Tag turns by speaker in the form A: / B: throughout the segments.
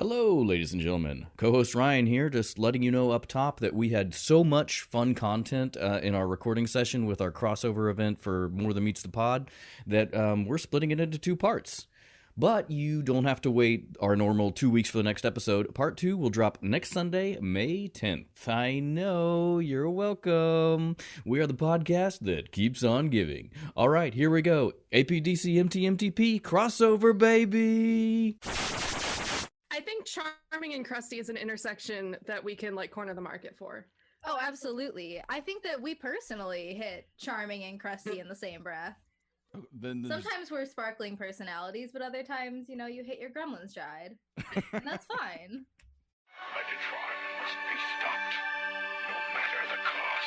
A: Hello, ladies and gentlemen. Co-host Ryan here, just letting you know up top that we had so much fun content in our recording session with our crossover event for More Than Meets the Pod that we're splitting it into two parts. But you don't have to wait our normal 2 weeks for the next episode. Part 2 will drop next Sunday, May 10th. I know, you're welcome. We are the podcast that keeps on giving. All right, here we go. APDC MTMTP crossover, baby!
B: I think charming and crusty is an intersection that we can corner the market for.
C: Oh, absolutely. I think that we personally hit charming and crusty in the same breath. Sometimes we're sparkling personalities, but other times, you hit your gremlin stride. And that's fine.
D: Megatron must be stopped, no matter the cost.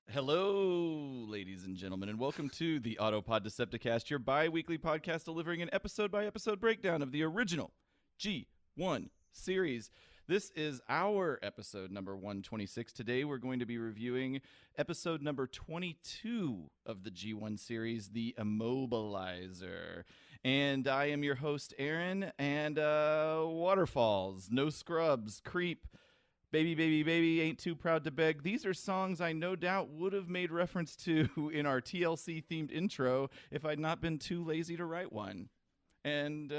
A: Hello, ladies and gentlemen, and welcome to the Autopod Decepticast, your bi-weekly podcast delivering an episode-by-episode breakdown of the original G1 series. This is our episode number 126. Today we're going to be reviewing episode number 22 of the G1 series, the Immobilizer. And I am your host, Aaron, and Waterfalls, No Scrubs, Creep, Baby, Baby, Baby, Ain't Too Proud to Beg. These are songs I no doubt would have made reference to in our TLC-themed intro if I'd not been too lazy to write one. And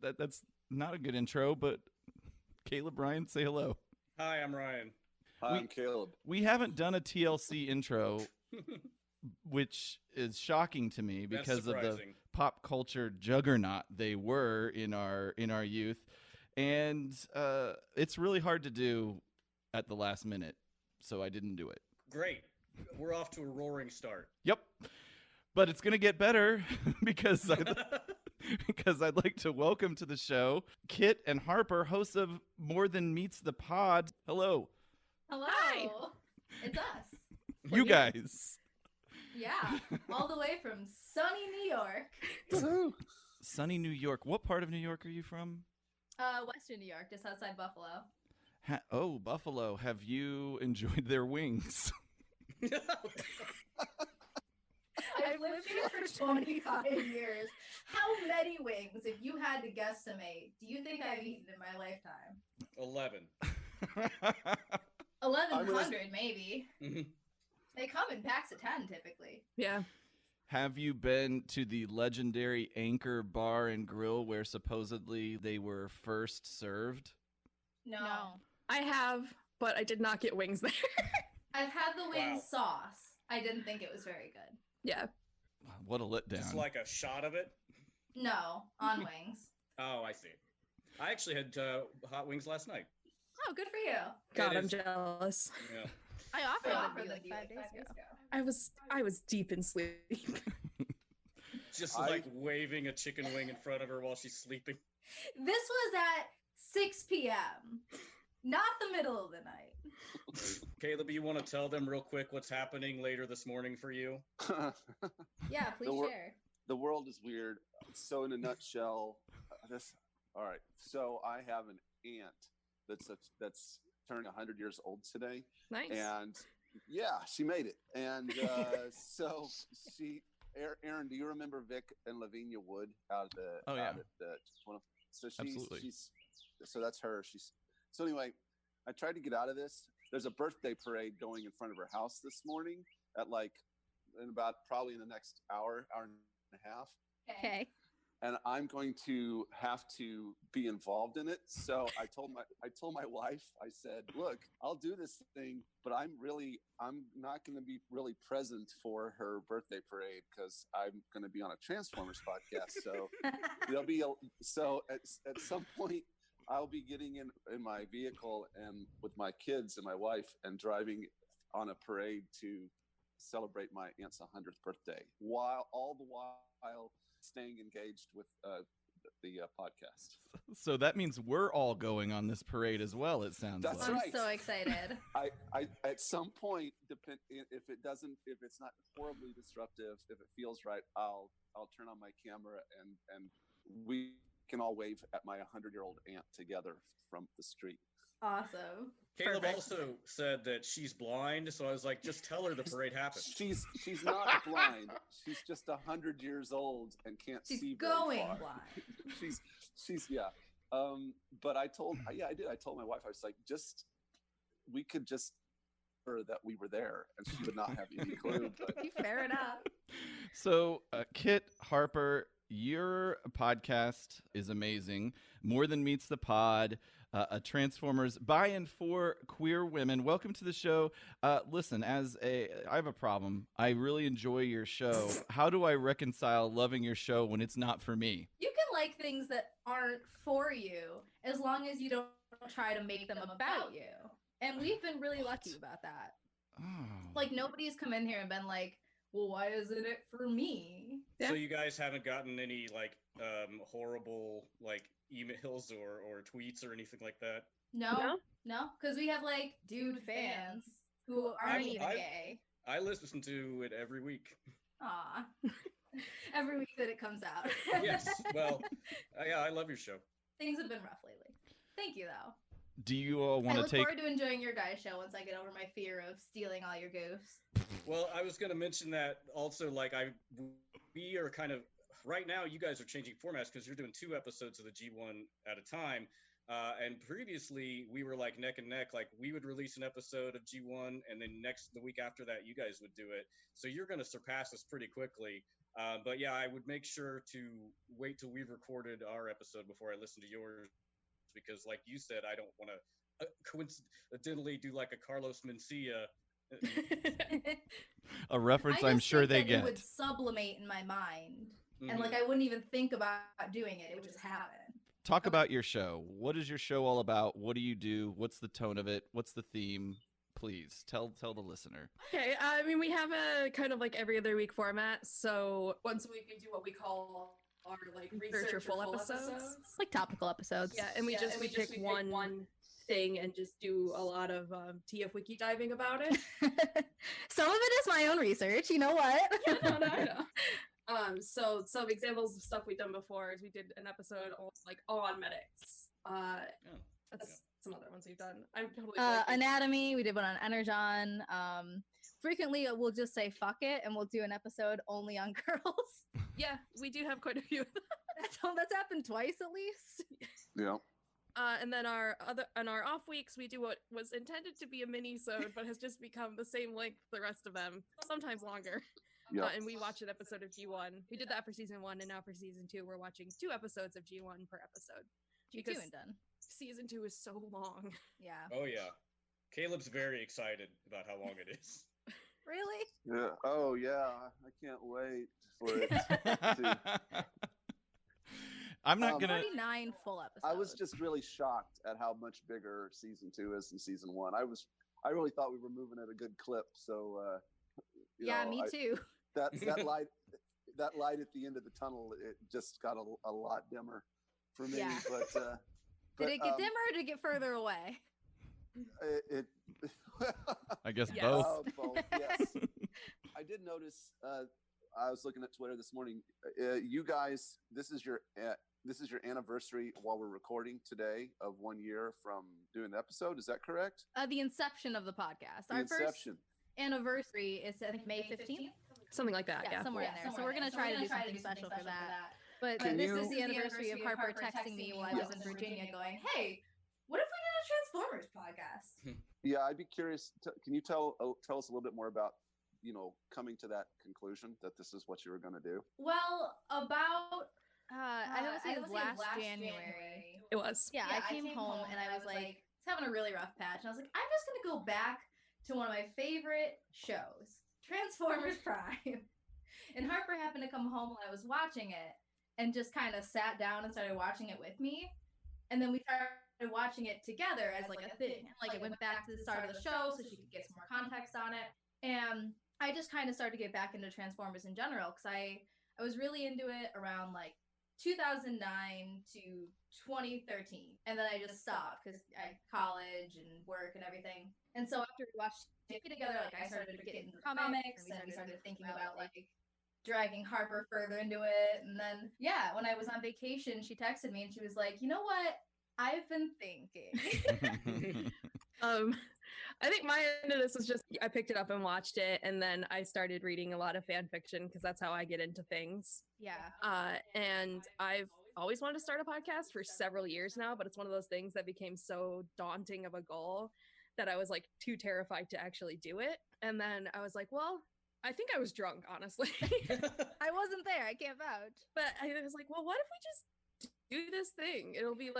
A: that's not a good intro, but Caleb, Ryan, say hello.
E: Hi, I'm Ryan.
F: Hi, I'm Caleb.
A: We haven't done a TLC intro, which is shocking to me because of the pop culture juggernaut they were in our youth. And it's really hard to do at the last minute, so I didn't do it.
E: Great. We're off to a roaring start.
A: Yep. But it's going to get better because I'd like to welcome to the show Kit and Harper, hosts of More Than Meets the Pod. Hello.
C: Hello.
B: Hi.
C: It's us.
A: You guys.
C: Yeah. All the way from sunny New York.
A: Sunny New York. What part of New York are you from?
C: Western New York, just outside Buffalo.
A: Oh, Buffalo. Have you enjoyed their wings?
C: I've lived here for 25 years. How many wings, if you had to guesstimate, do you think I've eaten in my lifetime?
E: 11.
C: 1,100, maybe.
E: Mm-hmm.
C: They come in packs of 10, typically.
B: Yeah.
A: Have you been to the legendary Anchor Bar and Grill where supposedly they were first served?
C: No.
B: I have, but I did not get wings there.
C: I've had the wing sauce. I didn't think it was very good.
B: Yeah.
A: What a letdown.
E: Just like a shot of it?
C: No, on wings.
E: Oh, I see. I actually had hot wings last night.
C: Oh, good for you.
B: God, I'm
E: is.
B: jealous.
E: Yeah.
C: I offered them
B: them
C: to you 5 days ago.
B: I was deep in sleep.
E: Just waving a chicken wing in front of her while she's sleeping.
C: This was at 6 p.m., not the middle of the night.
E: Caleb, you want to tell them real quick what's happening later this morning for you?
C: Yeah, please share.
F: The world is weird. So in a nutshell, all right. So I have an aunt that's turning 100 years old today.
B: Nice.
F: And yeah, she made it. And so Aaron, do you remember Vic and Lavinia Wood out at the so
A: Absolutely.
F: So that's her. So anyway, I tried to get out of this. There's a birthday parade going in front of her house this morning at probably in the next hour and a half.
C: Okay.
F: And I'm going to have to be involved in it. So I told my wife, I said, look, I'll do this thing, but I'm not going to be really present for her birthday parade because I'm going to be on a Transformers podcast. So there'll be at some point I'll be getting in my vehicle and with my kids and my wife and driving on a parade to celebrate my aunt's 100th birthday, while staying engaged with the podcast.
A: So that means we're all going on this parade as well. It sounds
F: That's
A: like.
C: I'm
F: right.
C: so excited.
F: I at some point, if it's not horribly disruptive, if it feels right, I'll turn on my camera and we can all wave at my 100-year-old aunt together from the street.
C: Awesome.
E: Caleb
B: Perfect.
E: also said that she's blind, so I was like, just tell her the parade happened.
F: She's not blind. She's just 100 years old and can't
C: She's
F: see very
C: going
F: far.
C: blind.
F: she's yeah. But I told my wife, I was like, we could just her that we were there, and she would not have any clue. But
C: Fair enough.
A: So, Kit, Harper, your podcast is amazing. More Than Meets the Pod, a Transformers by and for queer women. Welcome to the show. Listen, I have a problem. I really enjoy your show. How do I reconcile loving your show when it's not for me?
C: You can like things that aren't for you as long as you don't try to make them about you. And we've been really lucky about that.
A: Oh.
C: Like, nobody's come in here and been like, well, why isn't it for me?
B: Yeah.
E: So you guys haven't gotten any like horrible like emails or tweets or anything like that?
C: No, because we have like dude fans who aren't even gay.
E: I listen to it every week.
C: Aw. Every week that it comes out.
E: Yes. Well, yeah, I love your show.
C: Things have been rough lately. Thank you, though.
A: Do you all
C: I
A: want to
C: look
A: take...
C: forward to enjoying your guys' show once I get over my fear of stealing all your goofs.
E: Well, I was going to mention that also, like, we are kind of, right now, you guys are changing formats because you're doing 2 episodes of the G1 at a time. And previously, we were like neck and neck. Like, we would release an episode of G1, and then the week after that, you guys would do it. So you're going to surpass us pretty quickly. But yeah, I would make sure to wait till we've recorded our episode before I listen to yours. Because, like you said, I don't want to coincidentally do like a Carlos Mencia.
A: A reference
C: I
A: I'm
C: just
A: sure
C: think
A: they
C: that
A: get.
C: It would sublimate in my mind.
E: Mhm.
C: And, like, I wouldn't even think about doing it. It would just happen.
A: Talk about your show. What is your show all about? What do you do? What's the tone of it? What's the theme? Please tell the listener.
B: Okay, I mean, we have a kind of like every other week format. So once a week we do what we call our like research or full episodes.
C: Like topical episodes.
B: Yeah, and we pick one thing and just do a lot of TF wiki diving about it.
C: Some of it is my own research. You know what?
B: No, I know. So some examples of stuff we've done before is we did an episode on medics. That's some other ones we've done. I'm totally
C: Anatomy. We did one on Energon. Frequently, we'll just say fuck it, and we'll do an episode only on girls.
B: Yeah, we do have quite a few.
C: That's happened twice at least.
F: Yeah.
B: And then our off weeks, we do what was intended to be a mini-sode, but has just become the same length the rest of them, sometimes longer.
F: Yeah.
B: And we watch an episode of G1. We did that for season 1, and now for season 2, we're watching 2 episodes of G1 per episode.
C: G2 and done.
B: Season 2 is so long.
C: Yeah.
E: Oh yeah, Caleb's very excited about how long it is.
C: Really?
F: Yeah. Oh yeah. I can't wait for it.
A: I'm not gonna.
C: 49 full episodes.
F: I was just really shocked at how much bigger season 2 is than season 1. I really thought we were moving at a good clip. So
C: me too.
F: That light at the end of the tunnel, it just got a lot dimmer for me.
C: Yeah.
F: But
C: did it get dimmer or did it get further away?
F: It
A: I guess
B: Yes.
A: both.
F: both. Yes. I did notice. I was looking at Twitter this morning. You guys, this is your anniversary while we're recording today of 1 year from doing the episode. Is that correct?
C: The inception of the podcast.
F: The
C: Our
F: inception.
C: first anniversary is, I think, May 15th.
B: Something like that, yeah.
C: Somewhere in there. So we're going to try to do something special for that. But
F: Can
C: this
F: you-
C: is the anniversary of Harper texting me while I was in Virginia going, hey, what if we did a Transformers podcast?
F: Yeah, I'd be curious. Can you tell us a little bit more about, coming to that conclusion that this is what you were going to do?
C: Well, about, I want to say it was last January.
B: It was.
C: Yeah, I came home and I was like, having a really rough patch. And I was like, I'm just going to go back to one of my favorite shows, Transformers Prime. And Harper happened to come home while I was watching it and just kind of sat down and started watching it with me. And then we started watching it together as like a thing. Like, it went back to the start of the show so she could get some more context on it. And I just kind of started to get back into Transformers in general because I was really into it around like 2009 to 2013, and then I just stopped because I college and work and everything. And so after we watched TV together, like I started getting into comics, and we started thinking about like dragging Harper further into it. And then when I was on vacation, she texted me and she was like, "You know what? I've been thinking."
B: I think my end of this was just I picked it up and watched it, and then I started reading a lot of fan fiction because that's how I get into things. And I've always wanted to start a podcast for several years now, but it's one of those things that became so daunting of a goal that I was like too terrified to actually do it. And then I was like, well, I think I was drunk, honestly.
C: I wasn't there. I can't vouch.
B: But I was like, well, what if we just do this thing? It'll be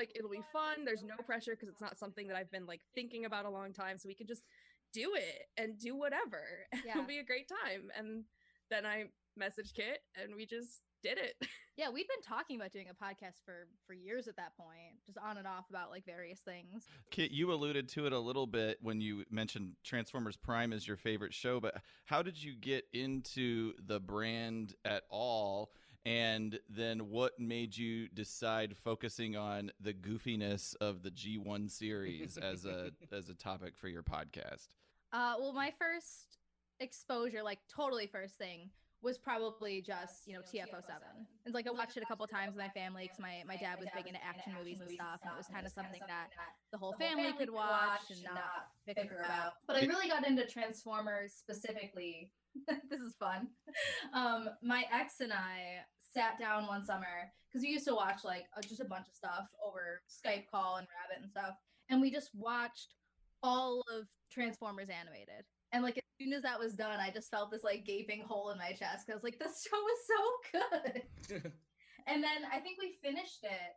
B: fun. There's no pressure because it's not something that I've been like thinking about a long time. So we can just do it and do whatever. It'll be a great time. And then I messaged Kit and we just did it.
C: Yeah, we'd been talking about doing a podcast for years at that point, just on and off about like various things.
A: Kit, you alluded to it a little bit when you mentioned Transformers Prime as your favorite show, but how did you get into the brand at all? And then what made you decide focusing on the goofiness of the G1 series as a topic for your podcast?
C: Well, my first exposure, like totally first thing, was probably just, TF07. It's like I watched it a couple times with my family because my dad was big into action movies and stuff, and it was kind of something that the whole family could watch and not bicker about. But I really got into Transformers specifically. This is fun. My ex and I sat down one summer because we used to watch like just a bunch of stuff over Skype call and Rabbit and stuff, and we just watched all of Transformers animated. And like as soon as that was done, I just felt this like gaping hole in my chest because I was like, this show is so good. And then I think we finished it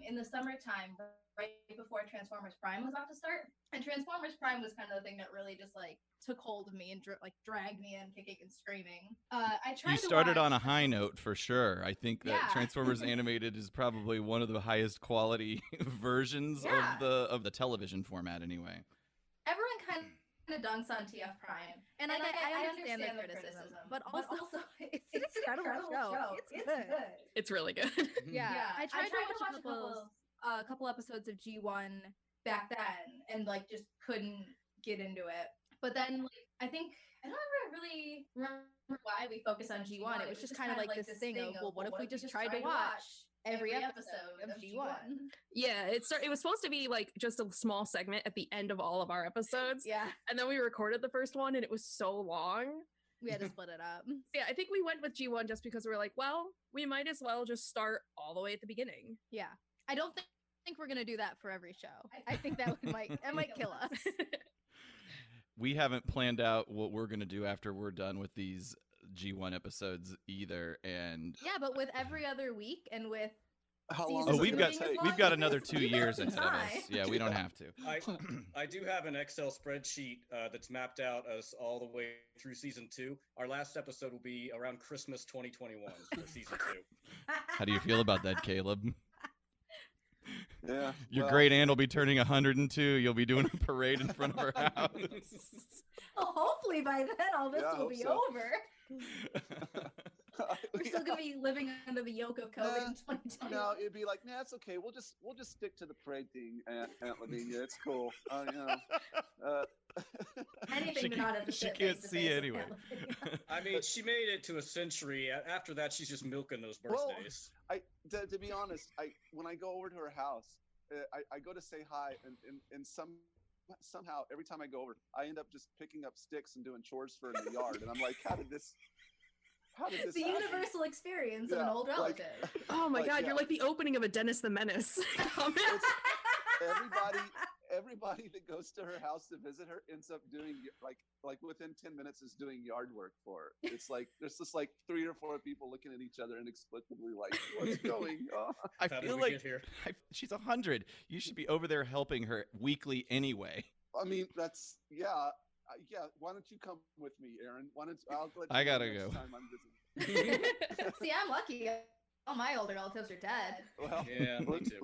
C: in the summertime, right before Transformers Prime was about to start. And Transformers Prime was kind of the thing that really just like took hold of me and dragged me in kicking and screaming. I tried. You
A: started on a high note for sure. I think that Transformers Animated is probably one of the highest quality versions of the television format anyway.
C: Everyone kind of dunks on TF Prime, and I understand the criticism, but also it's an incredible show. It's good.
B: It's really good.
C: I tried to watch a couple episodes of G1 back then, and like just couldn't get into it. But then I think I don't ever really remember why we focused on G1. It was just kind of like this thing of, well, what if we just tried to watch every episode of G1?
B: Yeah, it was supposed to be like just a small segment at the end of all of our episodes. And then we recorded the first one and it was so long.
C: We had to split it up.
B: Yeah, I think we went with G1 just because we were like, well, we might as well just start all the way at the beginning.
C: Yeah. I don't think we're going to do that for every show. I think that might kill us.
A: We haven't planned out what we're going to do after we're done with these G1 episodes either, and
C: but with every other week and with
F: how long?
A: Oh, we've got another 2 years ahead of us. Yeah, we don't have to.
E: I do have an Excel spreadsheet that's mapped out us all the way through season 2. Our last episode will be around Christmas 2021 for season 2.
A: How do you feel about that, Caleb?
F: Yeah,
A: your great aunt will be turning 102. You'll be doing a parade in front of her house.
C: Well, hopefully by then all this will be over. We're still gonna be living under the yoke of COVID in 2020.
F: No, it'd be like, nah, it's okay. We'll just stick to the parade thing, Aunt Lavinia. It's cool.
C: Anything to not have to
A: she can't see anyway.
E: I mean, she made it to a century. After that, she's just milking those birthdays.
F: Well, to be honest, when I go over to her house, I go to say hi, and somehow every time I go over, I end up just picking up sticks and doing chores for her in the yard, and I'm like, how did this
C: the
F: happen?
C: Universal experience of an old relative.
B: Oh my God, you're like the opening of a Dennis the Menace comment.
F: Everybody that goes to her house to visit her ends up doing like within 10 minutes is doing yard work for her. It's like there's just like 3 or 4 people looking at each other inexplicably like, what's going on?
A: I feel like she's 100. You should be over there helping her weekly anyway.
F: I mean, that's yeah. Why don't you come with me, Aaron?
A: I gotta go.
F: Time I'm visiting.
C: See, I'm lucky. All my older relatives are dead.
F: Well,
E: yeah, me too.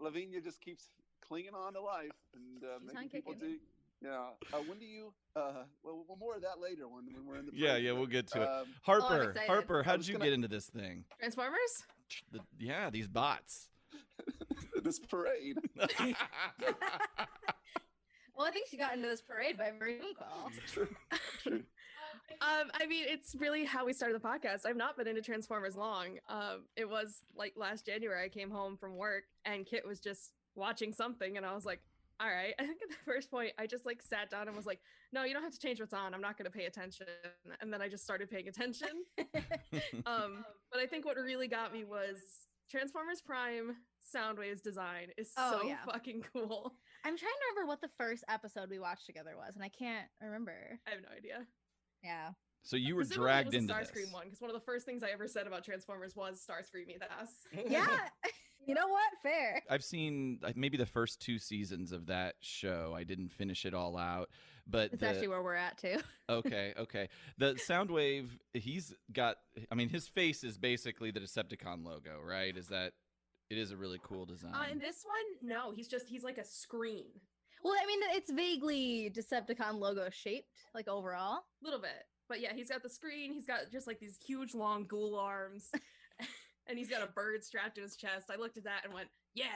F: Lavinia just keeps clinging on to life, and making people do. Yeah. When do you? Well, more of that later when we're in the.
A: Yeah,
F: break,
A: we'll get to it.
C: I'm
A: Harper,
C: excited.
A: Harper, how
F: I
A: did
F: was
A: you
F: gonna-
A: get into this thing?
B: Transformers?
A: Yeah, these bots.
F: this parade.
C: Well, I think she got into this parade by Maroon Call.
F: True.
B: I mean, it's really how we started the podcast. I've not been into Transformers long. It was like last January I came home from work and Kit was just watching something and I was like, all right. I think at the first point I just like sat down and was like, no, you don't have to change what's on. I'm not going to pay attention. And then I just started paying attention. But I think what really got me was Transformers Prime Soundwave's design is so fucking cool.
C: I'm trying to remember what the first episode we watched together was, and I can't remember.
B: I have no idea.
C: Yeah.
A: So you were
B: Presumably
A: dragged
B: it was
A: into
B: a
A: this.
B: Starscream one, because one of the first things I ever said about Transformers was Starscream me the ass.
C: Yeah. You know what? Fair.
A: I've seen maybe the first 2 seasons of that show. I didn't finish it all out, but
C: It's actually where we're at too.
A: okay. The Soundwave, he's got. I mean, his face is basically the Decepticon logo, right? It is a really cool design.
B: In this one, no, he's like a screen.
C: Well, I mean, it's vaguely Decepticon logo shaped, like overall.
B: A little bit. But yeah, he's got the screen, he's got just like these huge long ghoul arms, and he's got a bird strapped to his chest. I looked at that and went, yeah.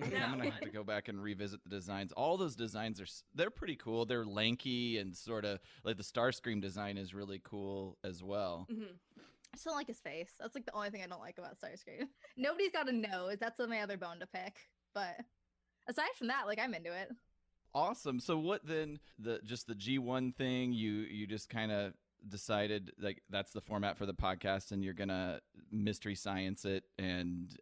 A: I'm gonna have to go back and revisit the designs. All those designs they're pretty cool. They're lanky and sort of like the Starscream design is really cool as well.
B: Mm-hmm.
C: I just don't like his face. That's like the only thing I don't like about Starscream. Nobody's got a nose. That's my other bone to pick. But aside from that, like I'm into it.
A: Awesome. So what then? The G1 thing. You just kind of decided like that's the format for the podcast, and you're gonna mystery science it, and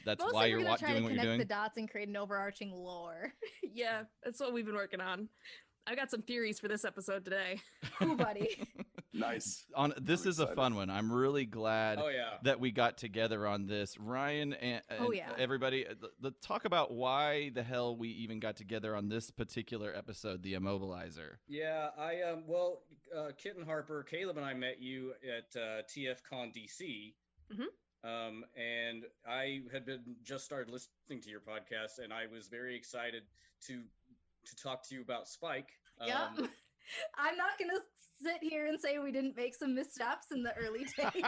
A: that's
C: Mostly
A: why you're
C: we're gonna try
A: doing
C: to
A: what you're
C: connect
A: doing.
C: the dots and create an overarching lore.
B: Yeah, that's what we've been working on. I got some theories for this episode today.
C: Ooh, buddy.
F: Nice.
A: This
F: I'm
A: is a
F: excited.
A: fun one. I'm really glad
E: Oh yeah.
A: that we got together on this. Ryan and everybody, talk about why the hell we even got together on this particular episode, the Immobilizer.
E: Yeah, Kit and Harper, Caleb and I met you at TFCon DC.
B: Mm-hmm.
E: And I had just started listening to your podcast, and I was very excited to talk to you about Spike.
C: Yep. I'm not gonna sit here and say we didn't make some missteps in the early days.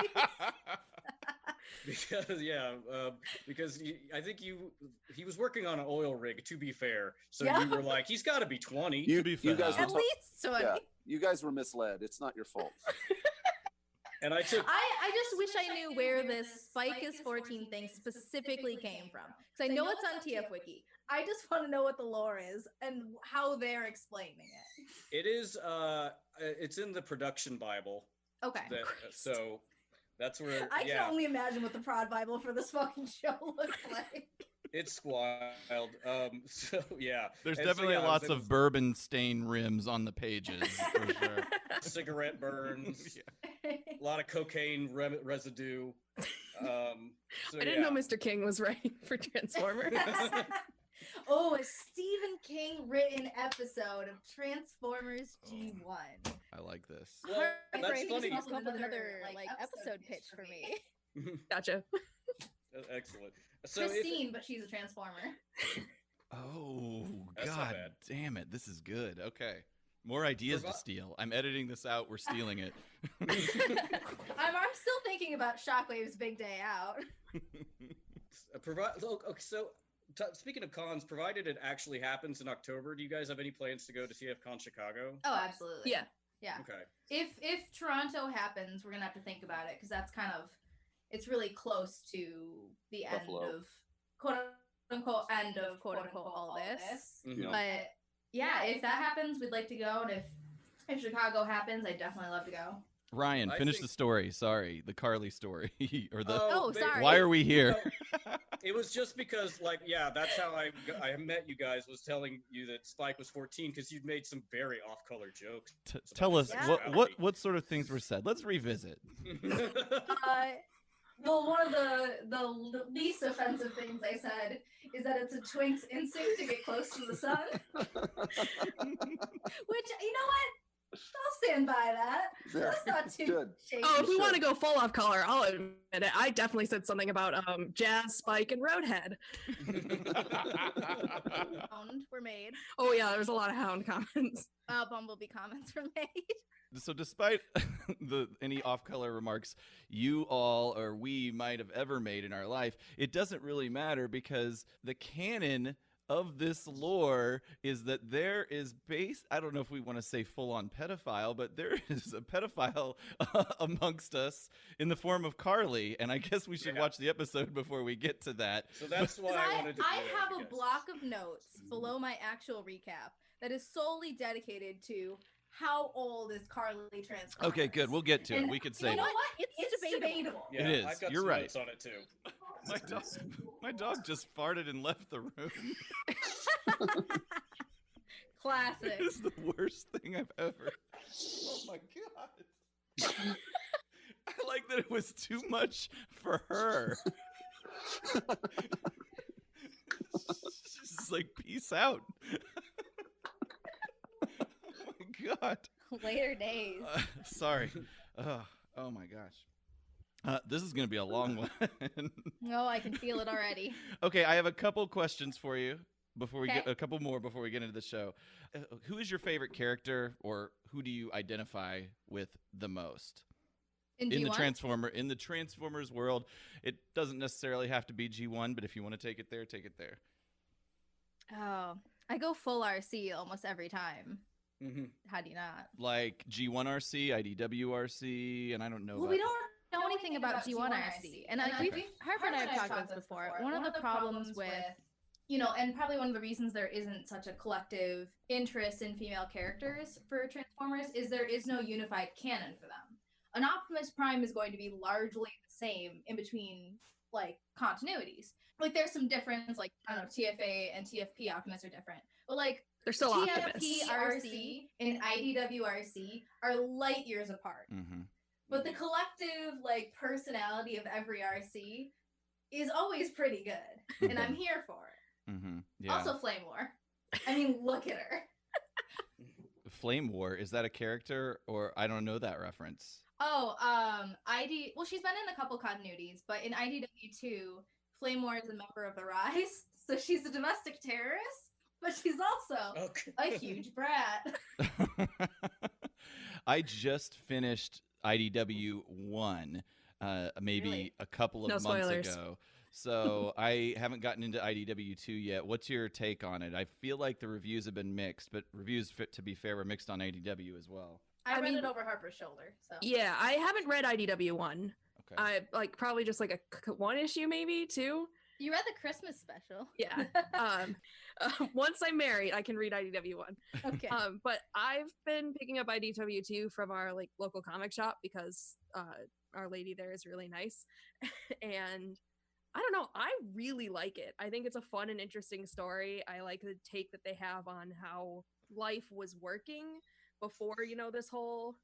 E: because I think he was working on an oil rig, to be fair. So
C: Yeah.
E: you were like, he's got to be 20.
F: You
A: At
F: guys were
C: At least 20.
F: yeah, you guys were misled. It's not your fault.
E: And I took.
C: I just wish I knew where this Spike is 14 thing specifically came from. Because I know it's on TF Wiki. I just want to know what the lore is and how they're explaining it.
E: It is. It's in the production Bible.
C: Okay.
E: So that's where.
C: I can only imagine what the prod Bible for this fucking show looks like.
E: It's wild. So yeah.
A: There's
E: And
A: definitely
E: so, yeah,
A: lots of bourbon stain rims on the pages for sure.
E: cigarette burns.
A: Yeah.
E: A lot of cocaine residue. So,
B: I didn't know Mr. King was writing for Transformers.
C: Oh, a Stephen King written episode of Transformers G1.
A: I like this.
E: Well, that's
C: Right,
E: funny.
C: just come up with another like episode pitch for me.
B: Gotcha.
E: Excellent. So
C: Christine, but she's a transformer.
A: Oh,
E: That's not
A: God
E: bad.
A: damn it. This is good. Okay. More ideas to steal. I'm editing this out. We're stealing it.
C: I'm still thinking about Shockwave's big day out.
E: Speaking of cons, provided it actually happens in October, do you guys have any plans to go to TFCon Chicago?
C: Oh, absolutely.
B: Yeah.
C: Yeah.
E: Okay.
C: If Toronto happens, we're gonna have to think about it because that's kind of it's really close to the
F: Buffalo.
C: end of quote unquote all this.
E: Mhm.
C: But yeah, if that happens, we'd like to go, and if Chicago happens, I'd definitely love to go.
A: Ryan,
E: I
A: finish
E: think-
A: the story. Sorry. The Carly story. Or the
C: Oh, sorry.
A: why are we here?
E: It was just because, that's how I met you guys, was telling you that Spike was 14 because you'd made some very off-color jokes.
A: Tell us
C: Yeah.
A: what sort of things were said. Let's revisit.
C: Well, one of the least offensive things I said is that it's a twink's instinct to get close to the sun. Which, you know what? I'll stand by that. That's not too
F: Good.
C: shady.
B: Oh, if we
F: Sure.
B: want to go full off color, I'll admit it. I definitely said something about Jazz, Spike, and Roadhead.
C: Hound were made.
B: Oh yeah, there was a lot of Hound comments.
C: Bumblebee comments were made.
A: So despite any off-color remarks you all or we might have ever made in our life, it doesn't really matter because the canon of this lore is that there is I don't know if we want to say full-on pedophile, but there is a pedophile amongst us in the form of Carly, and I guess we should watch the episode before we get to that.
E: So that's why I wanted to.
C: I have a block of notes below my actual recap that is solely dedicated to how old is Carly Transformers.
A: Okay, good. We'll get to it. We could say
C: you know what? It's debatable.
E: Yeah,
A: It is.
E: I've got
A: You're
E: some
A: right.
E: notes on it too.
A: My dog just farted and left the room.
C: Classic.
A: This is the worst thing I've ever. Oh my god. I like that it was too much for her. She's just like, peace out. Oh my god.
C: Later days.
A: Sorry. Oh my gosh. This is going to be a long one.
C: No, I can feel it already.
A: Okay, I have a couple questions for you before we
C: Okay.
A: get a couple more before we get into the show. Who is your favorite character, or who do you identify with the most
C: In
A: the
C: G1?
A: in the Transformers world? It doesn't necessarily have to be G1, but if you want to take it there, take it there.
C: Oh, I go full RC almost every time.
E: Mm-hmm.
C: How do you not?
A: Like G1 RC, IDW RC, and I don't know.
C: Well,
A: about
C: we don't know anything about G1 RC. And like Harper and I have talked about this before. One of the problems with, and probably one of the reasons there isn't such a collective interest in female characters for Transformers is there is no unified canon for them. An Optimus Prime is going to be largely the same in between, like, continuities. Like, there's some difference, like, I don't know, TFA and TFP Optimus are different. But, like,
B: They're still Optimus.
C: TFP RC and IDW RC are light years apart.
A: Mm-hmm.
C: But the collective, like, personality of every RC is always pretty good. And I'm here for it.
A: Mm-hmm. Yeah.
C: Also, Flame War. I mean, look at her.
A: Flame War, is that a character, or I don't know that reference?
C: Oh, well, she's been in a couple continuities, but in IDW2, Flame War is a member of the Rise. So she's a domestic terrorist, but she's also a huge brat.
A: I just finished IDW 1 maybe
C: Really?
A: a couple of
B: No
A: months
B: spoilers.
A: ago. So I haven't gotten into IDW 2 yet. What's your take on it? I feel like the reviews have been mixed, but reviews, to be fair, were mixed on IDW as well.
C: I read
B: mean-
C: it over Harper's shoulder. So
B: Yeah, I haven't read IDW 1.
A: Okay.
B: I probably just like a one issue, maybe two.
C: you read the Christmas special.
B: Yeah. Once I'm married, I can read IDW 1.
C: Okay.
B: But I've been picking up IDW 2 from our like local comic shop because our lady there is really nice, and I don't know, I really like it. I think it's a fun and interesting story. I like the take that they have on how life was working before this whole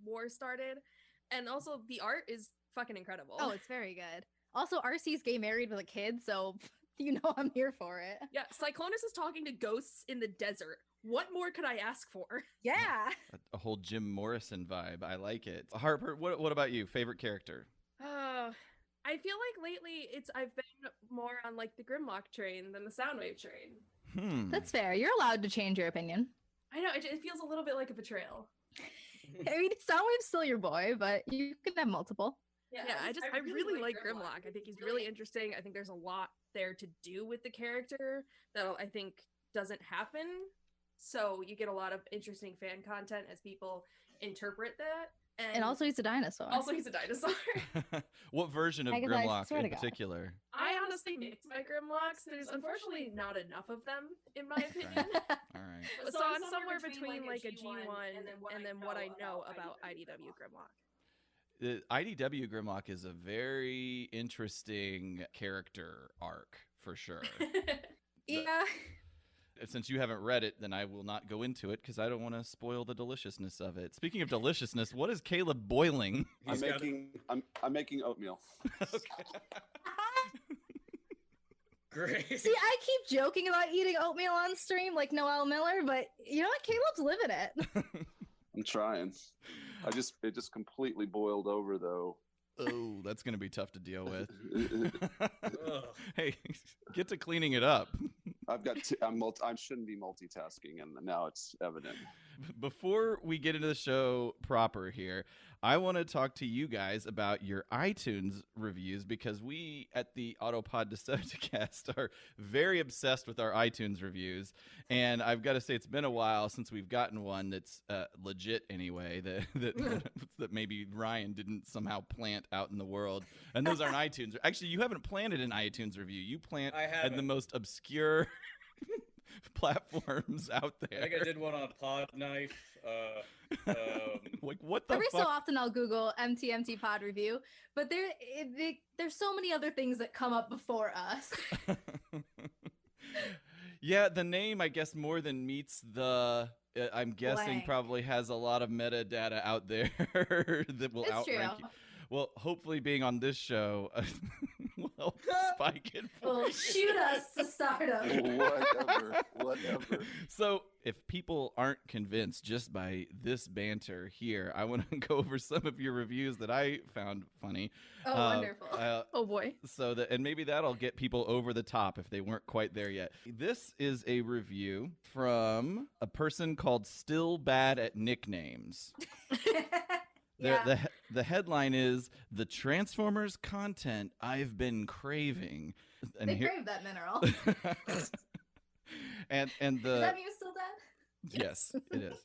B: war started, and also the art is fucking incredible.
C: Oh, it's very good. Also, RC's gay married with a kid, so I'm here for it.
B: Yeah, Cyclonus is talking to ghosts in the desert. What more could I ask for?
C: Yeah.
A: A whole Jim Morrison vibe. I like it. Harper, what about you? Favorite character?
B: I feel like lately I've been more on like the Grimlock train than the Soundwave train.
C: That's fair. You're allowed to change your opinion.
B: I know, it feels a little bit like a betrayal.
C: I mean, Soundwave's still your boy, but you can have multiple.
B: Yeah, I really like Grimlock. I think he's really interesting. I think there's a lot there to do with the character that I think doesn't happen. So you get a lot of interesting fan content as people interpret that.
C: And also, he's a dinosaur.
B: he's a dinosaur.
A: What version of
C: Megan, I
A: Grimlock
C: swear
A: in
C: to God.
A: particular?
B: I honestly mix my Grimlocks. There's unfortunately not enough of them, in my opinion.
A: All right.
B: So I'm somewhere between like a G1 and then what I know about IDW Grimlock.
A: The IDW Grimlock is a very interesting character arc for sure.
C: Yeah.
A: Since you haven't read it, then I will not go into it because I don't want to spoil the deliciousness of it. Speaking of deliciousness, what is Caleb boiling?
F: I'm making oatmeal.
E: Great.
C: See, I keep joking about eating oatmeal on stream like Noel Miller, but you know what? Caleb's living it.
F: I'm trying. It just completely boiled over though.
A: Oh, that's going to be tough to deal with. Hey, get to cleaning it up.
F: I shouldn't be multitasking, and now it's evident.
A: Before we get into the show proper here, I want to talk to you guys about your iTunes reviews, because we at the Autopod Decepticast are very obsessed with our iTunes reviews. And I've got to say, it's been a while since we've gotten one that's legit anyway, that maybe Ryan didn't somehow plant out in the world. And those aren't iTunes. Actually, you haven't planted an iTunes review. You plant at the most obscure platforms out there.
E: I think I did one on Pod Knife.
A: Like, what the
C: Every
A: fuck?
C: so often I'll Google MTMT pod review, but there's so many other things that come up before us.
A: Yeah, the name, I guess, more than meets the... I'm guessing
C: Blank.
A: Probably has a lot of metadata out there that will
C: It's
A: outrank
C: true.
A: you. Well, hopefully being on this show will help spike it for
C: Well,
A: you.
C: shoot us to stardom.
F: Whatever.
A: So if people aren't convinced just by this banter here, I want to go over some of your reviews that I found funny.
C: Oh, wonderful.
B: Oh boy.
A: And maybe that'll get people over the top if they weren't quite there yet. This is a review from a person called Still Bad at Nicknames.
C: Yeah.
A: The headline is "The Transformers Content I've Been Craving." And
C: They crave that mineral.
A: and the
C: Does that mean you're still dead?
A: Yes, it is.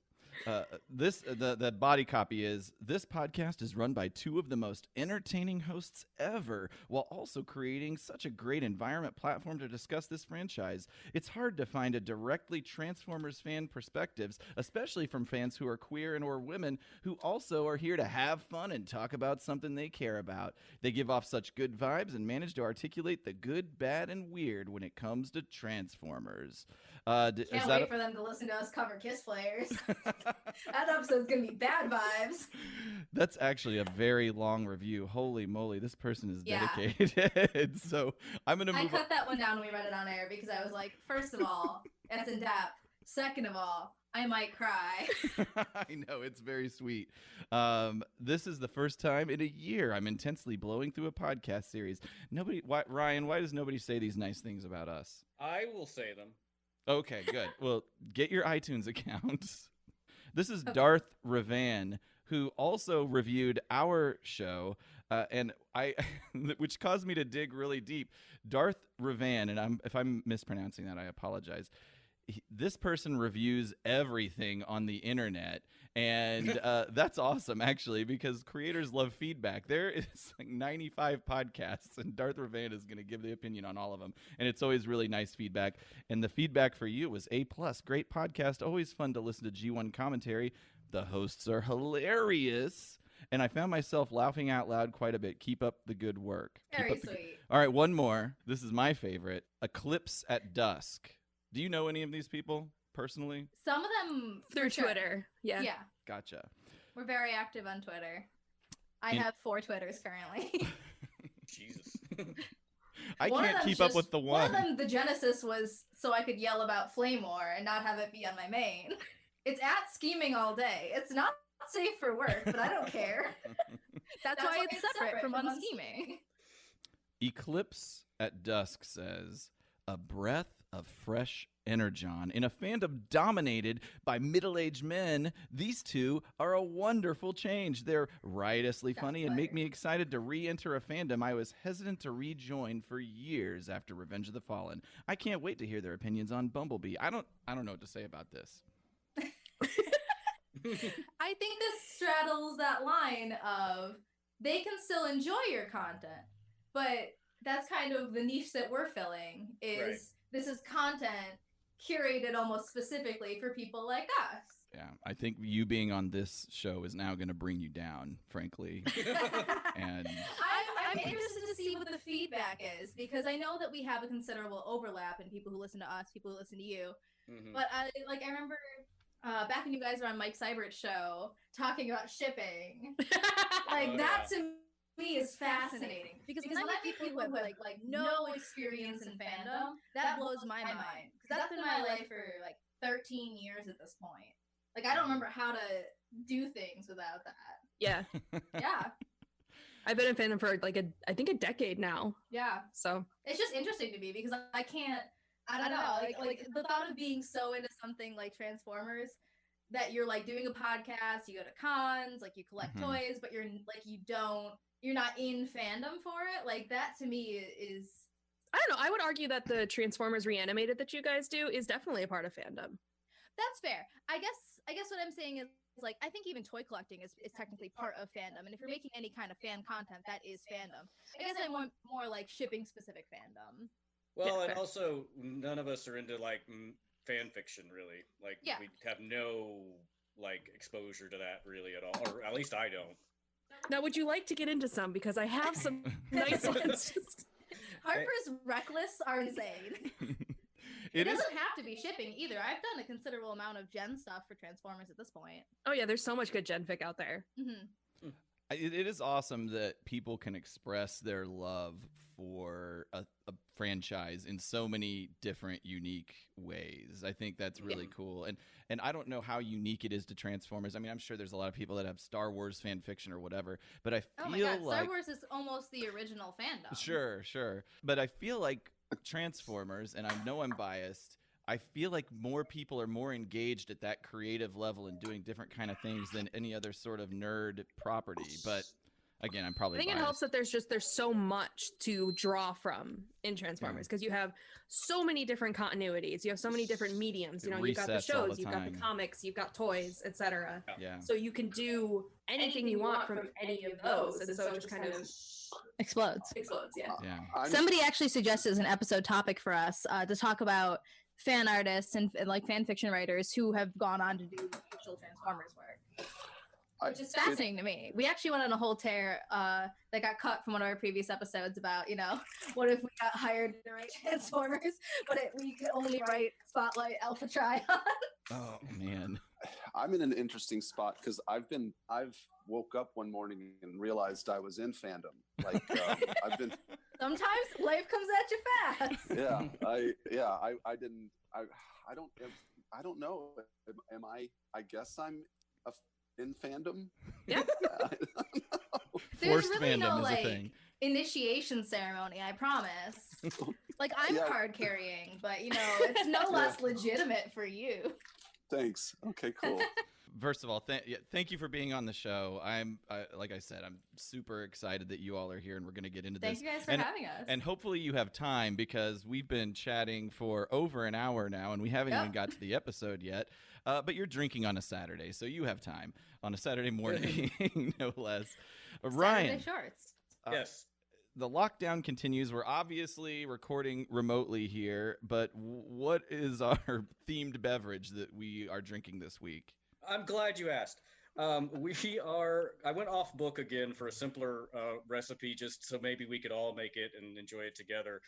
A: The body copy is, "This podcast is run by two of the most entertaining hosts ever, while also creating such a great environment platform to discuss this franchise. It's hard to find a directly Transformers fan perspectives, especially from fans who are queer and or women who also are here to have fun and talk about something they care about. They give off such good vibes and manage to articulate the good, bad, and weird when it comes to Transformers."
C: Can't wait for them to listen to us cover Kiss Players. That episode's gonna be bad vibes.
A: That's actually a very long review. Holy moly, this person is
C: Yeah.
A: dedicated. So I'm going to
C: I
A: move
C: cut that one down when we read it on air because I was like, first of all, it's in depth. Second of all, I might cry.
A: I know, it's very sweet. This is the first time in a year I'm intensely blowing through a podcast series. Ryan, why does nobody say these nice things about us?
E: I will say them.
A: Okay, good. Well, get your iTunes accounts. This is Darth Revan, who also reviewed our show, and which caused me to dig really deep. Darth Revan, and if I'm mispronouncing that, I apologize. This person reviews everything on the internet, and that's awesome, actually, because creators love feedback. There is like 95 podcasts, and Darth Revan is going to give the opinion on all of them, and it's always really nice feedback. And the feedback for you was A+. Great podcast, always fun to listen to G1 commentary. The hosts are hilarious, and I found myself laughing out loud quite a bit. Keep up the good work.
C: Very sweet.
A: All right, one more. This is my favorite. Eclipse at Dusk. Do you know any of these people personally?
C: Some of them
B: Through
C: for sure.
B: Twitter. Yeah.
C: Yeah.
A: Gotcha.
C: We're very active on Twitter. I have 4 Twitters currently.
E: Jesus.
A: I
C: One of
A: can't
C: them's
A: keep up with the
C: One
A: one.
C: of them, the genesis was so I could yell about Flamor and not have it be on my main. It's at scheming all day. It's not safe for work, but I don't care.
B: That's why it's separate from unscheming.
A: Eclipse at Dusk says, "A breath of fresh energon in a fandom dominated by middle-aged men. These two are a wonderful change. They're riotously funny and make me excited to re-enter a fandom I was hesitant to rejoin for years after Revenge of the Fallen. I can't wait to hear their opinions on Bumblebee." I don't know what to say about this.
C: I think this straddles that line of they can still enjoy your content, but that's kind of the niche that we're filling is this is content curated almost specifically for people like us.
A: Yeah, I think you being on this show is now going to bring you down, frankly. And
C: I'm interested to see what the feedback is because I know that we have a considerable overlap in people who listen to us, people who listen to you.
E: Mm-hmm.
C: But I remember back when you guys were on Mike Seibert's show talking about shipping, that to me is fascinating because when I meet people who have like no experience in fandom, that blows my mind because that's been my life for like 13 years at this point. Like, I don't remember how to do things without that.
B: Yeah.
C: Yeah.
B: I've been a fandom for like I think a decade now.
C: Yeah.
B: So
C: it's just interesting to me because I don't know. Like the thought of being so into something like Transformers that you're like doing a podcast, you go to cons, like you collect toys, but you're not in fandom for it. Like that to me is,
B: I don't know. I would argue that the Transformers Reanimated that you guys do is definitely a part of fandom.
C: That's fair. I guess what I'm saying is like I think even toy collecting is technically part of fandom, and if you're making any kind of fan content, that is fandom. I guess I'm more like shipping specific fandom.
E: Well, and also none of us are into like fan fiction really. Like we have no like exposure to that really at all, or at least I don't.
B: Now, would you like to get into some? Because I have some nice ones.
C: Harper's Reckless are insane. It doesn't have to be shipping either. I've done a considerable amount of gen stuff for Transformers at this point.
B: Oh yeah, there's so much good gen fic out there.
C: Mm-hmm.
A: It is awesome that people can express their love for a franchise in so many different unique ways. I think that's really cool. And I don't know how unique it is to Transformers. I mean, I'm sure there's a lot of people that have Star Wars fan fiction or whatever, but I feel like
C: Star Wars is almost the original fandom.
A: Sure. But I feel like Transformers, and I know I'm biased, I feel like more people are more engaged at that creative level and doing different kind of things than any other sort of nerd property. But again, I'm probably biased.
B: It helps that there's so much to draw from in Transformers because you have so many different continuities. You have so many different mediums. You know, you've got the shows, you've got the comics, you've got toys, etc.
A: Yeah.
B: So you can do anything you want from any of those, and so it just kind of
C: explodes.
B: Yeah.
C: Somebody actually suggested an episode topic for us to talk about fan artists and like fan fiction writers who have gone on to do official Transformers work. Which is fascinating to me. We actually went on a whole tear that got cut from one of our previous episodes about, what if we got hired to write Transformers, but we could only write Spotlight, Alpha Trion.
A: Oh man,
F: I'm in an interesting spot because I've woke up one morning and realized I was in fandom. Like I've been.
C: Sometimes life comes at you fast.
F: I don't know. Am I? I guess I'm in fandom.
B: Yeah.
C: There's
A: Forced
C: really
A: fandom
C: no
A: is a thing.
C: Initiation ceremony, I promise. Like I'm card carrying, but it's no less legitimate for you.
F: Thanks. Okay, cool.
A: First of all, thank you for being on the show. Like I said, I'm super excited that you all are here and we're going to get into this.
C: Thank you guys for having us.
A: And hopefully you have time because we've been chatting for over an hour now and we haven't even got to the episode yet. But you're drinking on a Saturday, so you have time on a Saturday morning, no less. Ryan.
C: Saturday shorts.
E: Yes.
A: The lockdown continues. We're obviously recording remotely here, but what is our themed beverage that we are drinking this week?
E: I'm glad you asked. I went off book again for a simpler recipe just so maybe we could all make it and enjoy it together.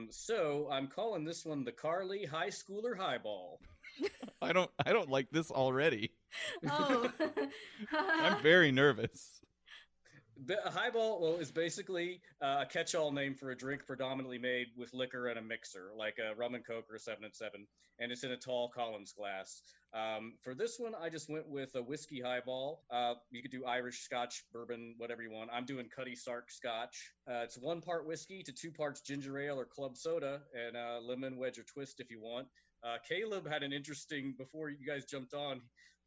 E: So I'm calling this one the Carly High Schooler Highball.
A: I don't like this already.
C: Oh.
A: I'm very nervous.
E: A highball is basically a catch-all name for a drink predominantly made with liquor and a mixer, like a rum and coke or a 7 and 7, and it's in a tall Collins glass. For this one, I just went with a whiskey highball. You could do Irish, Scotch, bourbon, whatever you want. I'm doing Cutty Sark Scotch. It's 1 part whiskey to 2 parts ginger ale or club soda, and lemon wedge or twist if you want. Caleb had an interesting, before you guys jumped on,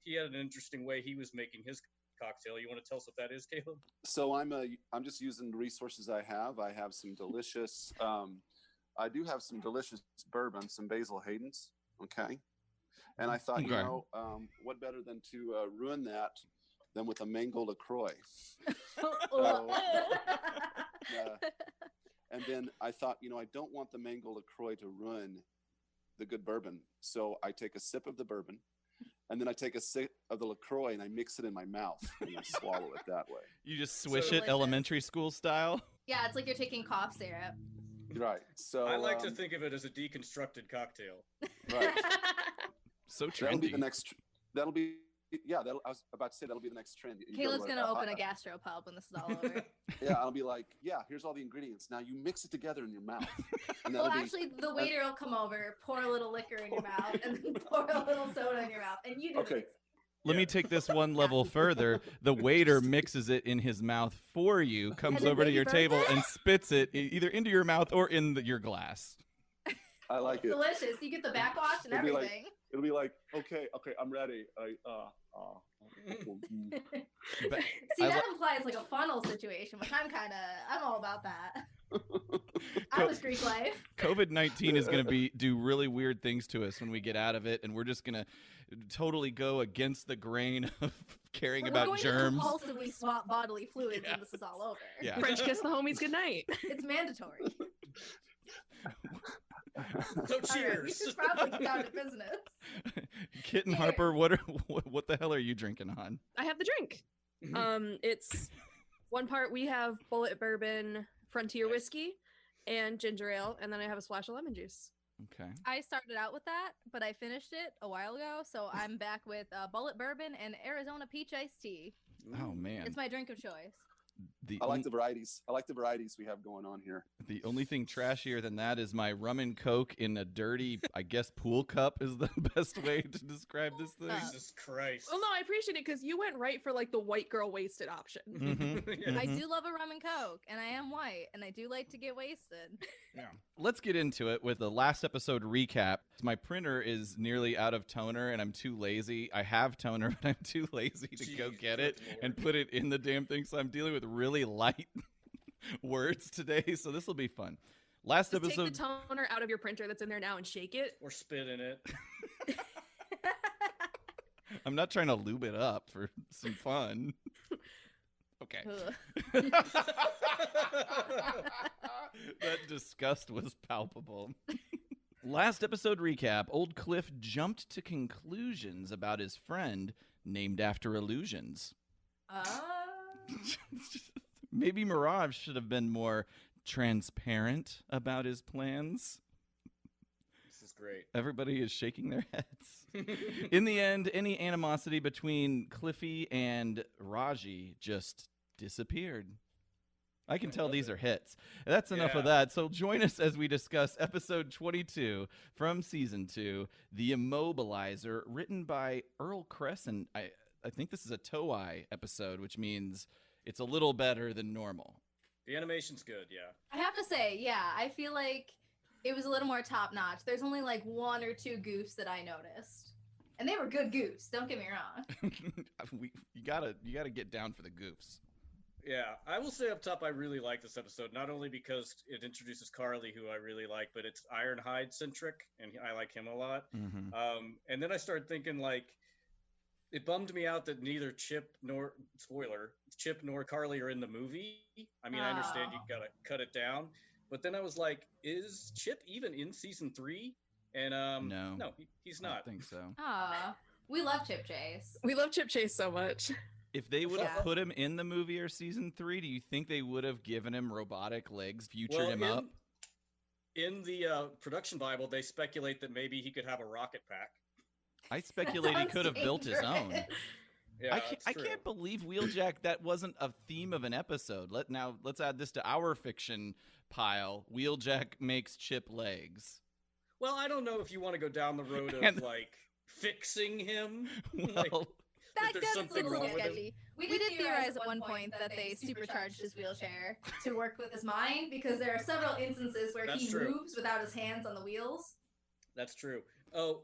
E: he had an interesting way he was making his cocktail. You want to tell us what that is, Caleb?
F: So I'm just using the resources I have. I have some delicious I do have some delicious bourbon, some Basil Hayden's, okay? And I thought, what better than to ruin that than with a mango LaCroix. And then I thought, I don't want the mango LaCroix to ruin the good bourbon. So I take a sip of the bourbon, and then I take a sip of the LaCroix and I mix it in my mouth and I swallow it that way.
A: You just swish it
C: delicious.
A: Elementary school style?
C: Yeah, it's like you're taking cough syrup.
F: Right. So
E: I like to think of it as a deconstructed cocktail.
F: Right.
A: So trendy.
F: That'll be the next. That'll be I was about to say that'll be the next trend.
C: Caleb's gonna open a gastropub when this is all over.
F: Yeah, I'll be like, here's all the ingredients. Now you mix it together in your mouth. And
C: Well, actually, the waiter will come over, pour a little liquor in your mouth, and then pour a little soda in your mouth, and you do
F: Okay.
C: it.
A: Let me take this one level further. The waiter mixes it in his mouth for you, comes over to your table, and spits it either into your mouth or in your glass.
F: I like it.
C: Delicious. You get the backwash and everything.
F: It'll be like, okay, I'm ready.
C: See, that implies like a funnel situation, which I'm all about that. I was Greek life.
A: COVID-19 is going to do really weird things to us when we get out of it, and we're just going to totally go against the grain of caring about germs.
C: We're going to compulsively swap bodily fluids when this is all over.
A: Yeah.
B: French kiss the homies goodnight.
C: It's mandatory.
E: So cheers.
C: Right, we should probably get down to business.
A: Kitten Harper, what the hell are you drinking on?
B: I have the drink. It's one part we have bullet bourbon, frontier whiskey, and ginger ale, and then I have a splash of lemon juice.
A: Okay.
C: I started out with that, but I finished it a while ago, so I'm back with bullet bourbon and Arizona peach iced tea.
A: Oh man,
C: it's my drink of choice.
F: I like the varieties. I like the varieties we have going on here.
A: The only thing trashier than that is my rum and coke in a dirty, I guess, pool cup is the best way to describe this thing.
E: Jesus Christ.
B: Well, no, I appreciate it because you went right for like the white girl wasted option.
A: Mm-hmm.
C: I do love a rum and coke, and I am white, and I do like to get wasted.
A: Yeah. Let's get into it with the last episode recap. My printer is nearly out of toner, and I'm too lazy. I have toner, but I'm too lazy to go get it and put it in the damn thing. So I'm dealing with really light words today. So this will be fun. Last episode.
B: Take the toner out of your printer that's in there now and shake it.
E: Or spit in it.
A: I'm not trying to lube it up for some fun. Okay. That disgust was palpable. Last episode recap. Old Cliff jumped to conclusions about his friend named after illusions. Maybe Mirage should have been more transparent about his plans.
E: This is great.
A: Everybody is shaking their heads. In the end, any animosity between Cliffy and Raji just disappeared. I can tell these are hits. That's enough of that. So join us as we discuss episode 22 from season 2, The Immobilizer, written by Earl Crescent. I think this is a Toei episode, which means it's a little better than normal.
E: The animation's good, yeah.
C: I have to say, yeah, I feel like it was a little more top notch. There's only like 1 or 2 goofs that I noticed, and they were good goofs. Don't get me wrong.
A: You gotta get down for the goofs.
E: Yeah, I will say up top, I really like this episode, not only because it introduces Carly, who I really like, but it's Ironhide centric, and I like him a lot.
A: Mm-hmm.
E: And then I started thinking, like, it bummed me out that neither Chip nor Carly are in the movie. I mean, I understand you gotta cut it down, but then I was like, is Chip even in season 3? And no, he's not.
A: I don't think so.
C: We love Chip Chase.
B: We love Chip Chase so much.
A: If they would have put him in the movie or season 3, do you think they would have given him robotic legs, futured him up?
E: In the production Bible, they speculate that maybe he could have a rocket pack.
A: I speculate he could have built his own.
E: Yeah,
A: I can't believe Wheeljack, that wasn't a theme of an episode. Let's add this to our fiction pile. Wheeljack makes Chip legs.
E: Well, I don't know if you want to go down the road of like fixing him.
A: Well,
C: That's a little sketchy. We did theorize at one point that they supercharged his wheelchair to work with his mind, because there are several instances where he moves without his hands on the wheels.
E: That's true. Oh,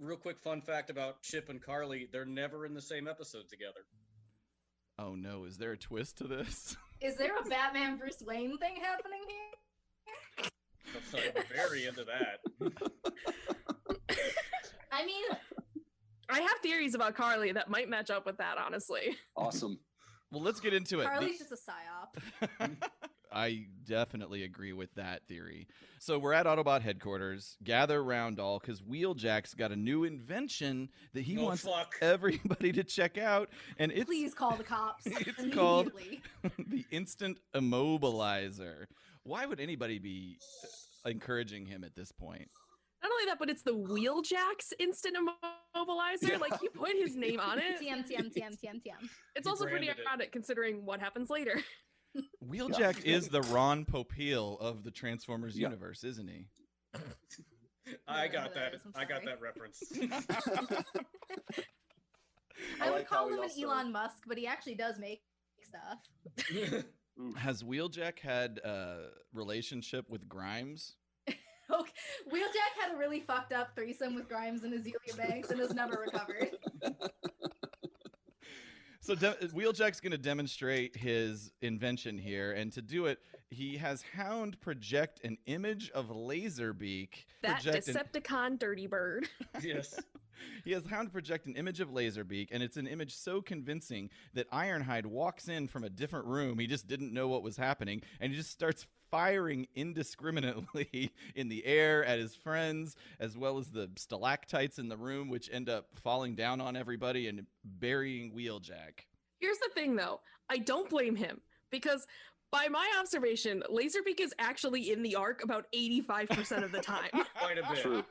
E: real quick fun fact about Chip and Carly, they're never in the same episode together.
A: Oh no, is there a twist to this?
C: Is there a Batman Bruce Wayne thing happening here?
E: I'm very into that.
C: I mean,
B: I have theories about Carly that might match up with that, honestly.
F: Awesome.
A: Well, let's get into it.
C: Carly's just a psyop.
A: I definitely agree with that theory. So we're at Autobot headquarters. Gather around all, because Wheeljack's got a new invention that he wants everybody to check out. And it's
C: Please call the cops.
A: It's called the Instant Immobilizer. Why would anybody be encouraging him at this point?
B: Not only that, but it's the Wheeljack's Instant Immobilizer. Like, you put his name on it.
C: TM.
B: It's also pretty ironic considering what happens later.
A: Wheeljack is the Ron Popeil of the Transformers universe, isn't he?
E: I got that. I got that reference.
C: I would
F: like how
C: call
F: he
C: him
F: also-
C: an Elon Musk, but he actually does make stuff.
A: Has Wheeljack had a relationship with Grimes?
C: Okay. Wheeljack had a really fucked up threesome with Grimes and Azealia Banks and has never recovered.
A: So Wheeljack's going to demonstrate his invention here, and to do it, he has Hound project an image of Laserbeak.
B: That Decepticon dirty bird.
E: Yes.
A: He has Hound project an image of Laserbeak, and it's an image so convincing that Ironhide walks in from a different room. He just didn't know what was happening, and he just starts firing indiscriminately in the air at his friends, as well as the stalactites in the room, which end up falling down on everybody and burying Wheeljack.
B: Here's the thing, though. I don't blame him, because by my observation, Laserbeak is actually in the Ark about 85% of the time.
E: Quite a bit.
F: True.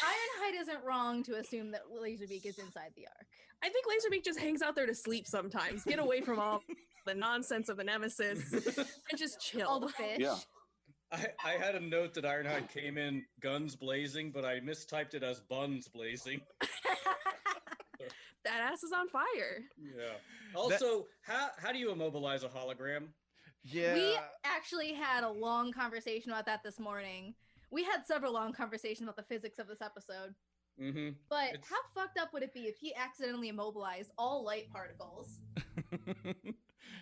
C: Ironhide isn't wrong to assume that Laserbeak is inside the Ark.
B: I think Laserbeak just hangs out there to sleep sometimes. Get away from all the nonsense of the Nemesis and just chill.
C: All the fish.
F: Yeah.
E: I had a note that Ironhide came in guns blazing, but I mistyped it as buns blazing.
B: That ass is on fire.
E: Yeah. Also, how do you immobilize a hologram?
A: Yeah.
C: We actually had a long conversation about that this morning. We had several long conversations about the physics of this episode.
E: Mm-hmm.
C: But how fucked up would it be if he accidentally immobilized all light particles?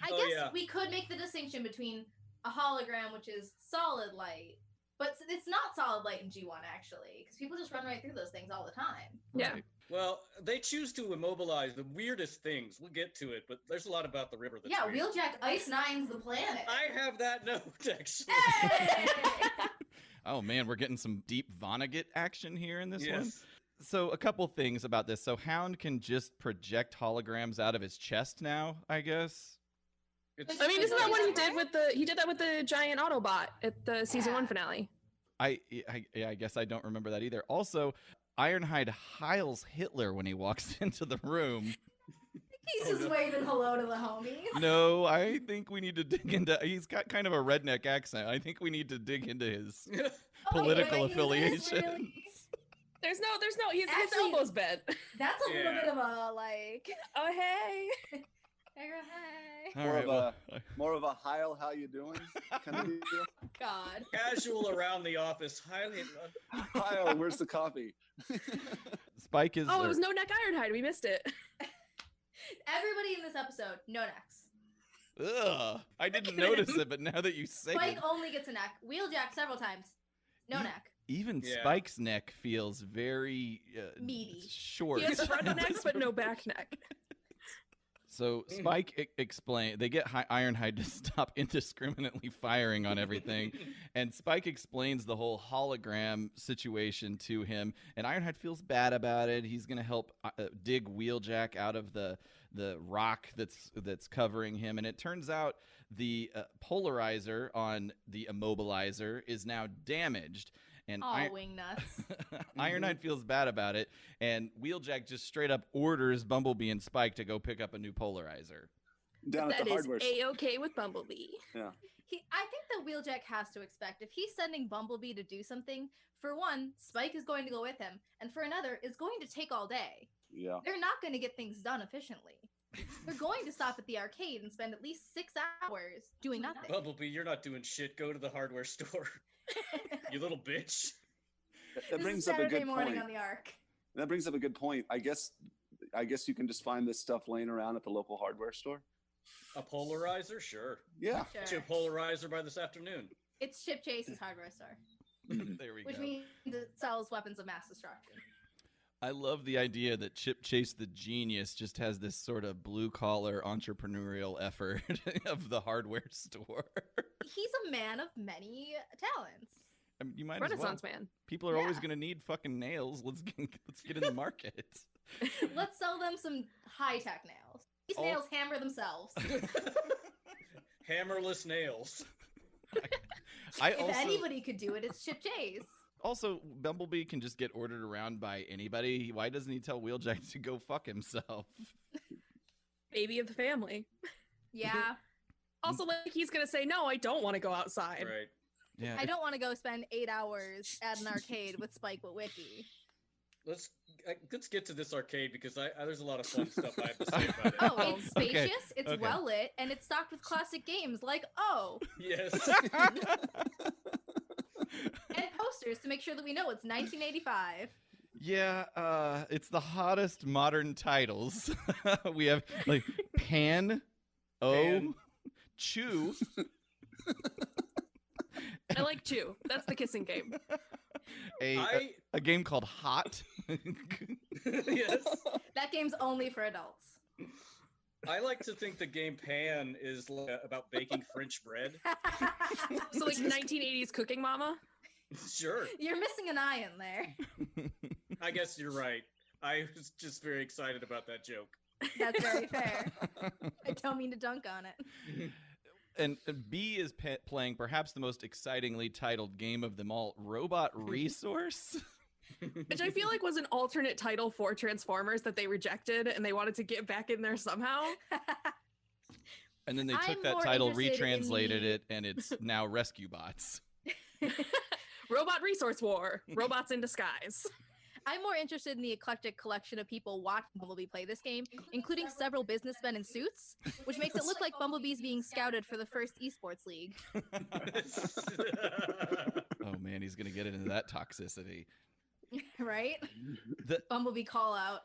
C: I guess we could make the distinction between a hologram, which is solid light, but it's not solid light in G1, actually, because people just run right through those things all the time.
B: Yeah.
E: Well, they choose to immobilize the weirdest things. We'll get to it, but there's a lot about the river that's
C: Yeah,
E: weird.
C: Wheeljack Ice Nine's the planet.
E: I have that note, actually.
C: Hey!
A: Oh, man, we're getting some deep Vonnegut action here in this one.
E: Yes.
A: So a couple things about this. So Hound can just project holograms out of his chest now, I guess.
B: I mean, isn't that what he did with he did that with the giant Autobot at the season 1 finale?
A: I guess I don't remember that either. Also, Ironhide hiles Hitler when he walks into the room.
C: He's just waving hello to the homies.
A: No, I think we need to dig into. He's got kind of a redneck accent. I think we need to dig into his political affiliations.
C: Really?
B: There's no. His
C: Actually,
B: elbows bent.
C: That's a little bit of a like.
B: Oh hey.
C: Hey.
A: All
F: More
A: right,
F: of
A: well,
F: More of a Heil, how you doing kind of deal.
C: God.
E: Casual around the office, highly.
F: Heil, where's the coffee?
A: Spike is.
B: Oh, it was no neck Ironhide. We missed it.
C: Everybody in this episode, no necks.
A: Ugh, I didn't notice it, but now that you say
C: Spike
A: it,
C: only gets a neck. Wheeljack several times, no neck.
A: even
E: Yeah.
A: Spike's neck feels very
C: Meaty.
A: short.
B: He has front
A: at
B: neck,
A: this
B: but no
A: point.
B: back neck.
A: So Spike explain. They get Ironhide to stop indiscriminately firing on everything, and Spike explains the whole hologram situation to him. And Ironhide feels bad about it. He's gonna help dig Wheeljack out of the rock that's covering him. And it turns out the polarizer on the Immobilizer is now damaged. And
C: Wingnuts.
A: Ironhide feels bad about it, and Wheeljack just straight up orders Bumblebee and Spike to go pick up a new polarizer.
F: Down at
B: That
F: the
B: is
F: hardware store.
B: A-okay with Bumblebee.
F: Yeah.
C: I think that Wheeljack has to expect if he's sending Bumblebee to do something, for one, Spike is going to go with him, and for another, is going to take all day.
F: Yeah.
C: They're not going to get things done efficiently. They're going to stop at the arcade and spend at least 6 hours doing nothing.
E: Bumblebee, you're not doing shit. Go to the hardware store. You little bitch.
F: That
C: This
F: brings
C: is
F: up a
C: Saturday
F: good
C: morning
F: point.
C: on the Ark.
F: That brings up a good point. I guess you can just find this stuff laying around at the local hardware store.
E: A polarizer? Sure.
F: Yeah.
E: Get you a polarizer by this afternoon.
C: It's Chip Chase's hardware store,
A: There we
C: which
A: go.
C: means it sells weapons of mass destruction.
A: I love the idea that Chip Chase the genius just has this sort of blue-collar entrepreneurial effort of the hardware store.
C: He's a man of many talents.
A: I mean, you might
B: Renaissance
A: as well.
B: man.
A: People are always
C: Yeah.
A: going to need fucking nails. Let's get in the market.
C: Let's sell them some high-tech nails. These
A: All-
C: nails hammer themselves.
E: Hammerless nails.
A: I
C: If anybody could do it, it's Chip Chase.
A: also Bumblebee can just get ordered around by anybody. Why doesn't he tell Wheeljack to go fuck himself?
B: Baby of the family.
C: Yeah.
B: Also, like, he's gonna say, no, I don't want to go outside.
E: Right.
A: Yeah,
C: I don't want to go spend 8 hours at an arcade with Spike Witwicky.
E: Let's let's get to this arcade because there's a lot of fun stuff I have to say about it.
C: Oh, it's spacious,
A: Okay.
C: it's
A: Okay.
C: well lit, and it's stocked with classic games like
E: Yes.
C: and posters to make sure that we know it's 1985.
A: Yeah, it's the hottest modern titles. We have like Pan,
E: Pan.
A: Chew.
B: I like Chew. That's the kissing game.
A: A game called Hot.
E: Yes.
C: That game's only for adults.
E: I like to think the game Pan is about baking French bread.
B: So like 1980s Cooking Mama.
E: Sure.
C: You're missing an eye in there.
E: I guess you're right. I was just very excited about that joke.
C: That's very fair. I don't mean to dunk on it.
A: And B is playing perhaps the most excitingly titled game of them all, Robot Resource.
B: Which I feel like was an alternate title for Transformers that they rejected and they wanted to get back in there somehow.
A: And then they
C: I'm
A: took that
C: more
A: title,
C: interested in
A: retranslated
C: the-
A: it, and it's now Rescue Bots.
B: Robot Resource War. Robots in disguise.
C: I'm more interested in the eclectic collection of people watching Bumblebee play this game, including several businessmen in suits, which makes it look like Bumblebee's being scouted for the first esports league.
A: Oh man, he's gonna get into that toxicity.
C: Right?
A: The-
C: Bumblebee call out.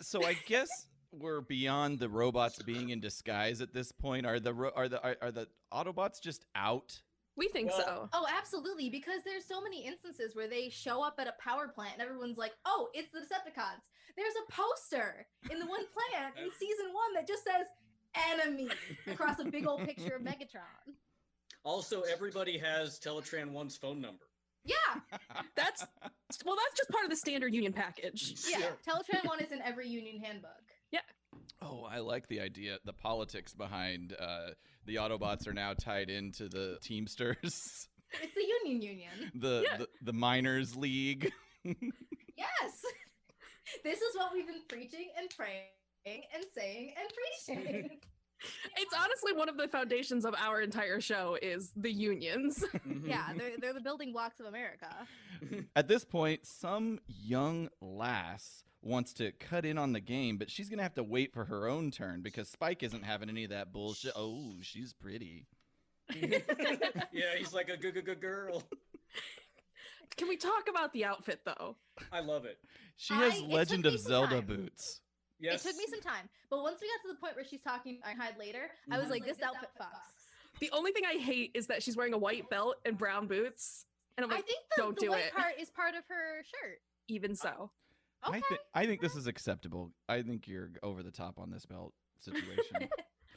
A: So I guess we're beyond the robots being in disguise at this point. Are the Autobots just out?
B: We think so.
C: Oh, absolutely, because there's so many instances where they show up at a power plant and everyone's like, oh, it's the Decepticons. There's a poster in the one plant in season 1 that just says enemy across a big old picture of Megatron.
E: Also, everybody has Teletraan One's phone number.
C: Yeah,
B: That's just part of the standard union package.
C: yeah.
E: Sure.
C: Teletraan One is in every union handbook.
A: Oh, I like the idea. The politics behind the Autobots are now tied into the Teamsters,
C: It's the union.
A: the Miners League.
C: Yes. This is what we've been preaching and praying and saying and preaching.
B: It's honestly one of the foundations of our entire show is the unions.
C: Yeah, they're the building blocks of America.
A: At this point, some young lass wants to cut in on the game, but she's gonna have to wait for her own turn because Spike isn't having any of that bullshit. Oh, she's pretty.
E: Yeah, he's like a good girl.
B: Can we talk about the outfit though?
E: I love it.
A: She has
C: it
A: Legend
C: took
A: of
C: me some
A: Zelda
C: time.
A: boots.
E: Yes.
C: It took me some time, but once we got to the point where she's talking Ironhide later, I was like, this outfit fucks.
B: The only thing I hate is that she's wearing a white belt and brown boots. And I'm
C: I
B: like,
C: think
B: don't
C: the
B: do
C: white
B: it.
C: part is part of her shirt.
B: Even so.
C: Okay.
A: I think this is acceptable. I think you're over the top on this belt situation.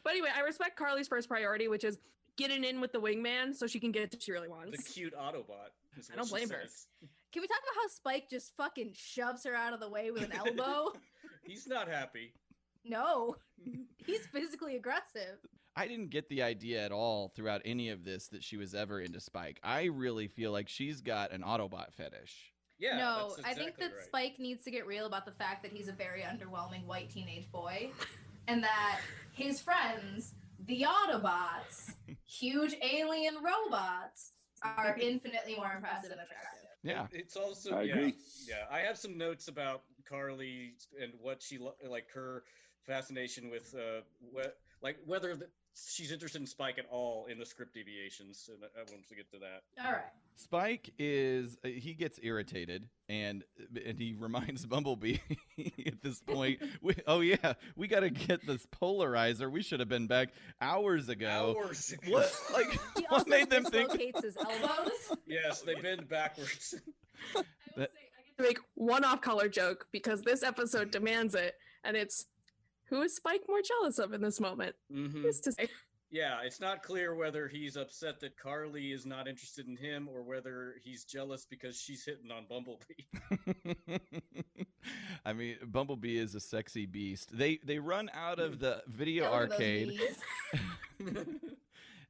B: But anyway, I respect Carly's first priority, which is getting in with the wingman so she can get what she really wants.
E: The cute Autobot. is
B: I
E: what
B: don't
E: she
B: blame her.
E: says.
C: Can we talk about how Spike just fucking shoves her out of the way with an elbow?
E: He's not happy.
C: No, he's physically aggressive.
A: I didn't get the idea at all throughout any of this that she was ever into Spike. I really feel like she's got an Autobot fetish.
E: Yeah.
C: No,
E: that's
C: I think
E: exactly
C: that
E: right.
C: Spike needs to get real about the fact that he's a very underwhelming white teenage boy, and that his friends, the Autobots, huge alien robots, are infinitely more impressive and attractive.
A: Yeah.
E: It's also
F: I agree.
E: Yeah, I have some notes about Carly and what she like her fascination with whether she's interested in Spike at all in the script deviations, and I want to get to that.
C: All right.
A: Spike is he gets irritated and he reminds Bumblebee at this point, we got to get this polarizer. We should have been back hours ago.
E: Hours ago.
A: What like
C: He
A: what
C: also
A: made them think
C: dislocates his elbows.
E: Yes, they bend backwards.
B: To make one off-color joke because this episode demands it, and it's who is Spike more jealous of in this moment?
E: Mhm.
B: Who's to say?
E: Yeah, it's not clear whether he's upset that Carly is not interested in him or whether he's jealous because she's hitting on Bumblebee.
A: I mean, Bumblebee is a sexy beast. They run out of the video
C: Yeah, look at those
A: arcade.
C: knees.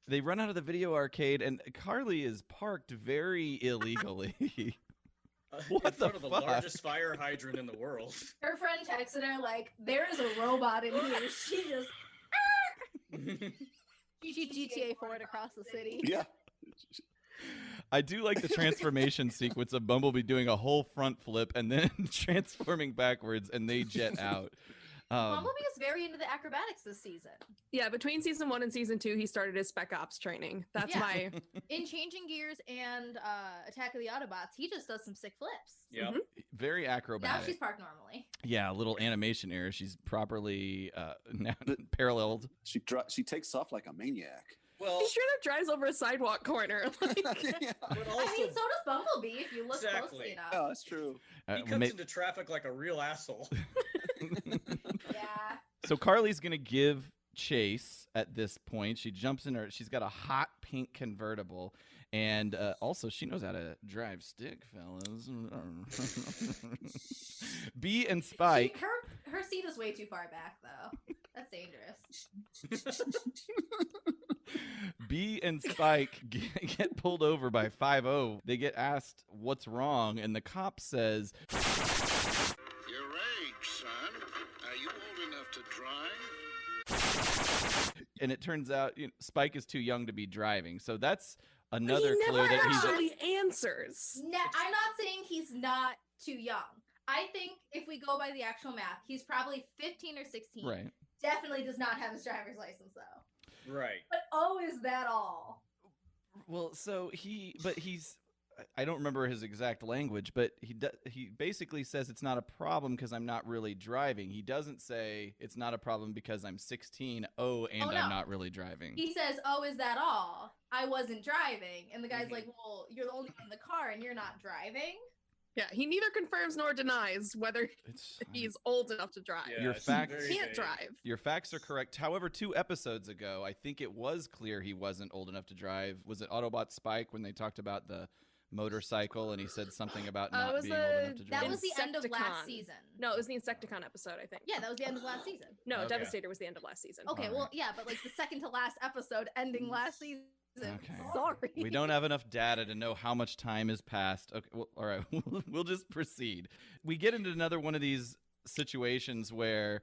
A: They run out of the video arcade, and Carly is parked very illegally. What
E: in
A: the
C: Oh,
E: front of the
A: fuck?
E: largest fire hydrant in the world.
C: Her friend texted her like, "There is a robot in here." She just she GTA 4'd across the city.
F: Yeah.
A: I do like the transformation sequence of Bumblebee doing a whole front flip and then transforming backwards, and they jet out.
C: Bumblebee is very into the acrobatics this season.
B: Yeah, between season 1 and season 2, he started his Spec Ops training. That's my...
C: In Changing Gears and Attack of the Autobots, he just does some sick flips.
E: Yeah.
A: Very acrobatic.
C: Now she's parked normally.
A: Yeah, a little animation error. She's properly now paralleled.
F: She takes off like a maniac.
E: Well,
B: he straight up drives over a sidewalk corner. Like,
F: Yeah.
E: but also,
C: I mean, so does Bumblebee if you look
E: Exactly.
C: closely enough.
F: Oh, that's true.
E: he comes into traffic like a real asshole.
C: Yeah.
A: So Carly's gonna give chase at this point. She jumps in her. She's got a hot pink convertible, and also she knows how to drive stick, fellas. B and Spike.
C: Her seat is way too far back, though. That's dangerous.
A: B and Spike get pulled over by 5-0. They get asked what's wrong, and the cop says,
D: Your age, son. Are you old enough to drive?
A: and it turns out Spike is too young to be driving. So that's another
B: he
A: clue
B: never
A: that he's.
B: actually answers.
C: I'm not saying he's not too young. I think if we go by the actual math, he's probably 15 or 16.
A: Right.
C: Definitely does not have his driver's license, though.
E: Right.
C: But oh, is that all?
A: Well, so he's. I don't remember his exact language, but he basically says it's not a problem because I'm not really driving. He doesn't say it's not a problem because I'm 16. I'm not really driving.
C: He says, "Oh, is that all? I wasn't driving." And the guy's like, "Well, you're the only one in the car, and you're not driving."
B: Yeah, he neither confirms nor denies whether he's old enough to drive.
E: Yeah,
A: Your
E: it's
A: facts
E: very
B: Can't
E: vague.
B: drive.
A: Your facts are correct. However, 2 episodes ago, I think it was clear he wasn't old enough to drive. Was it Autobot Spike when they talked about the motorcycle and he said something about
B: it
A: not
B: was
A: being old enough to drive?
C: That was the end of last
B: Insecticon.
C: season.
B: No, it was the Insecticon episode, I think.
C: Yeah, that was the end of last season.
B: No,
A: Okay.
B: Devastator was the end of last season.
C: Okay,
A: All
C: well,
A: right.
C: yeah, but like the second to last episode ending last season.
A: Okay.
C: Sorry.
A: We don't have enough data to know how much time has passed. Okay, well, all right, we'll just proceed. We get into another one of these situations where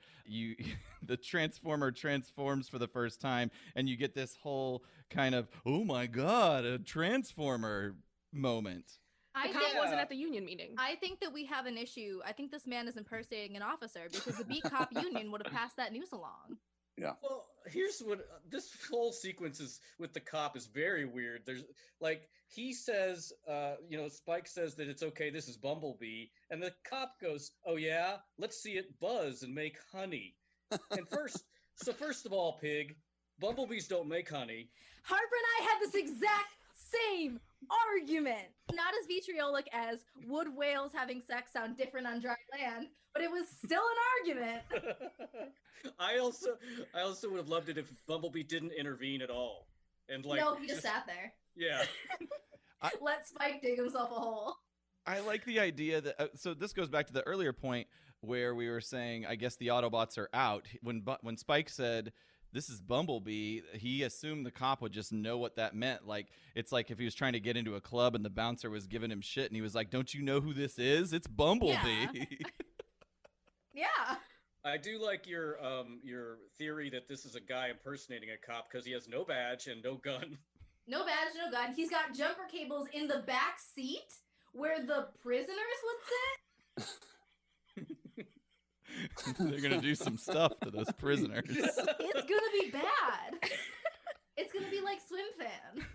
A: the Transformer transforms for the first time, and you get this whole kind of, oh my god, a Transformer moment.
B: The
C: I
B: cop
C: think
B: wasn't at the union meeting.
C: I think that we have an issue. I think this man is impersonating an officer because the beat cop union would have passed that news along.
E: Well, here's what this whole sequence is with the cop is very weird. There's like he says, Spike says that it's okay. This is Bumblebee, and the cop goes, "Oh yeah, let's see it buzz and make honey." And first of all, pig, bumblebees don't make honey.
C: Harper and I had this exact same argument. Not as vitriolic as would whales having sex sound different on dry land, but it was still an argument.
E: I also would have loved it if Bumblebee didn't intervene at all. And like
C: No, he just sat there.
E: Yeah.
C: Let Spike dig himself a hole.
A: I like the idea that so this goes back to the earlier point where we were saying I guess the Autobots are out. When Spike said this is Bumblebee, he assumed the cop would just know what that meant. Like it's like if he was trying to get into a club and the bouncer was giving him shit and he was like, "Don't you know who this is? It's Bumblebee."
C: Yeah.
E: I do like your theory that this is a guy impersonating a cop because he has no badge and no gun.
C: No badge, no gun. He's got jumper cables in the back seat where the prisoners would sit.
A: They're gonna do some stuff to those prisoners.
C: It's gonna be bad. It's gonna be like Swim Fan.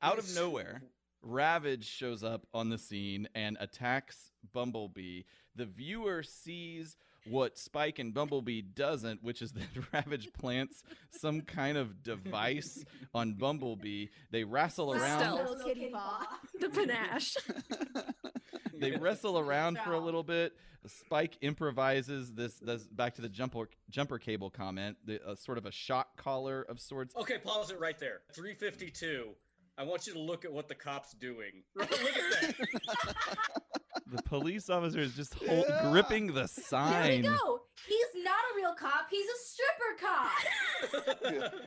A: Out of nowhere, Ravage shows up on the scene and attacks Bumblebee. The viewer sees what Spike and Bumblebee doesn't, which is that Ravage plants some kind of device on Bumblebee. They wrestle around.
B: Stealth.
C: Little kitty paw.
B: The panache.
A: They wrestle around for a little bit. Spike improvises this back to the jumper cable comment, sort of a shock collar of sorts.
E: Okay, pause it right there. 352. I want you to look at what the cop's doing. Look at that.
A: The police officer is just gripping the
C: There we
A: sign.
C: go. He's not a real cop. He's a stripper cop.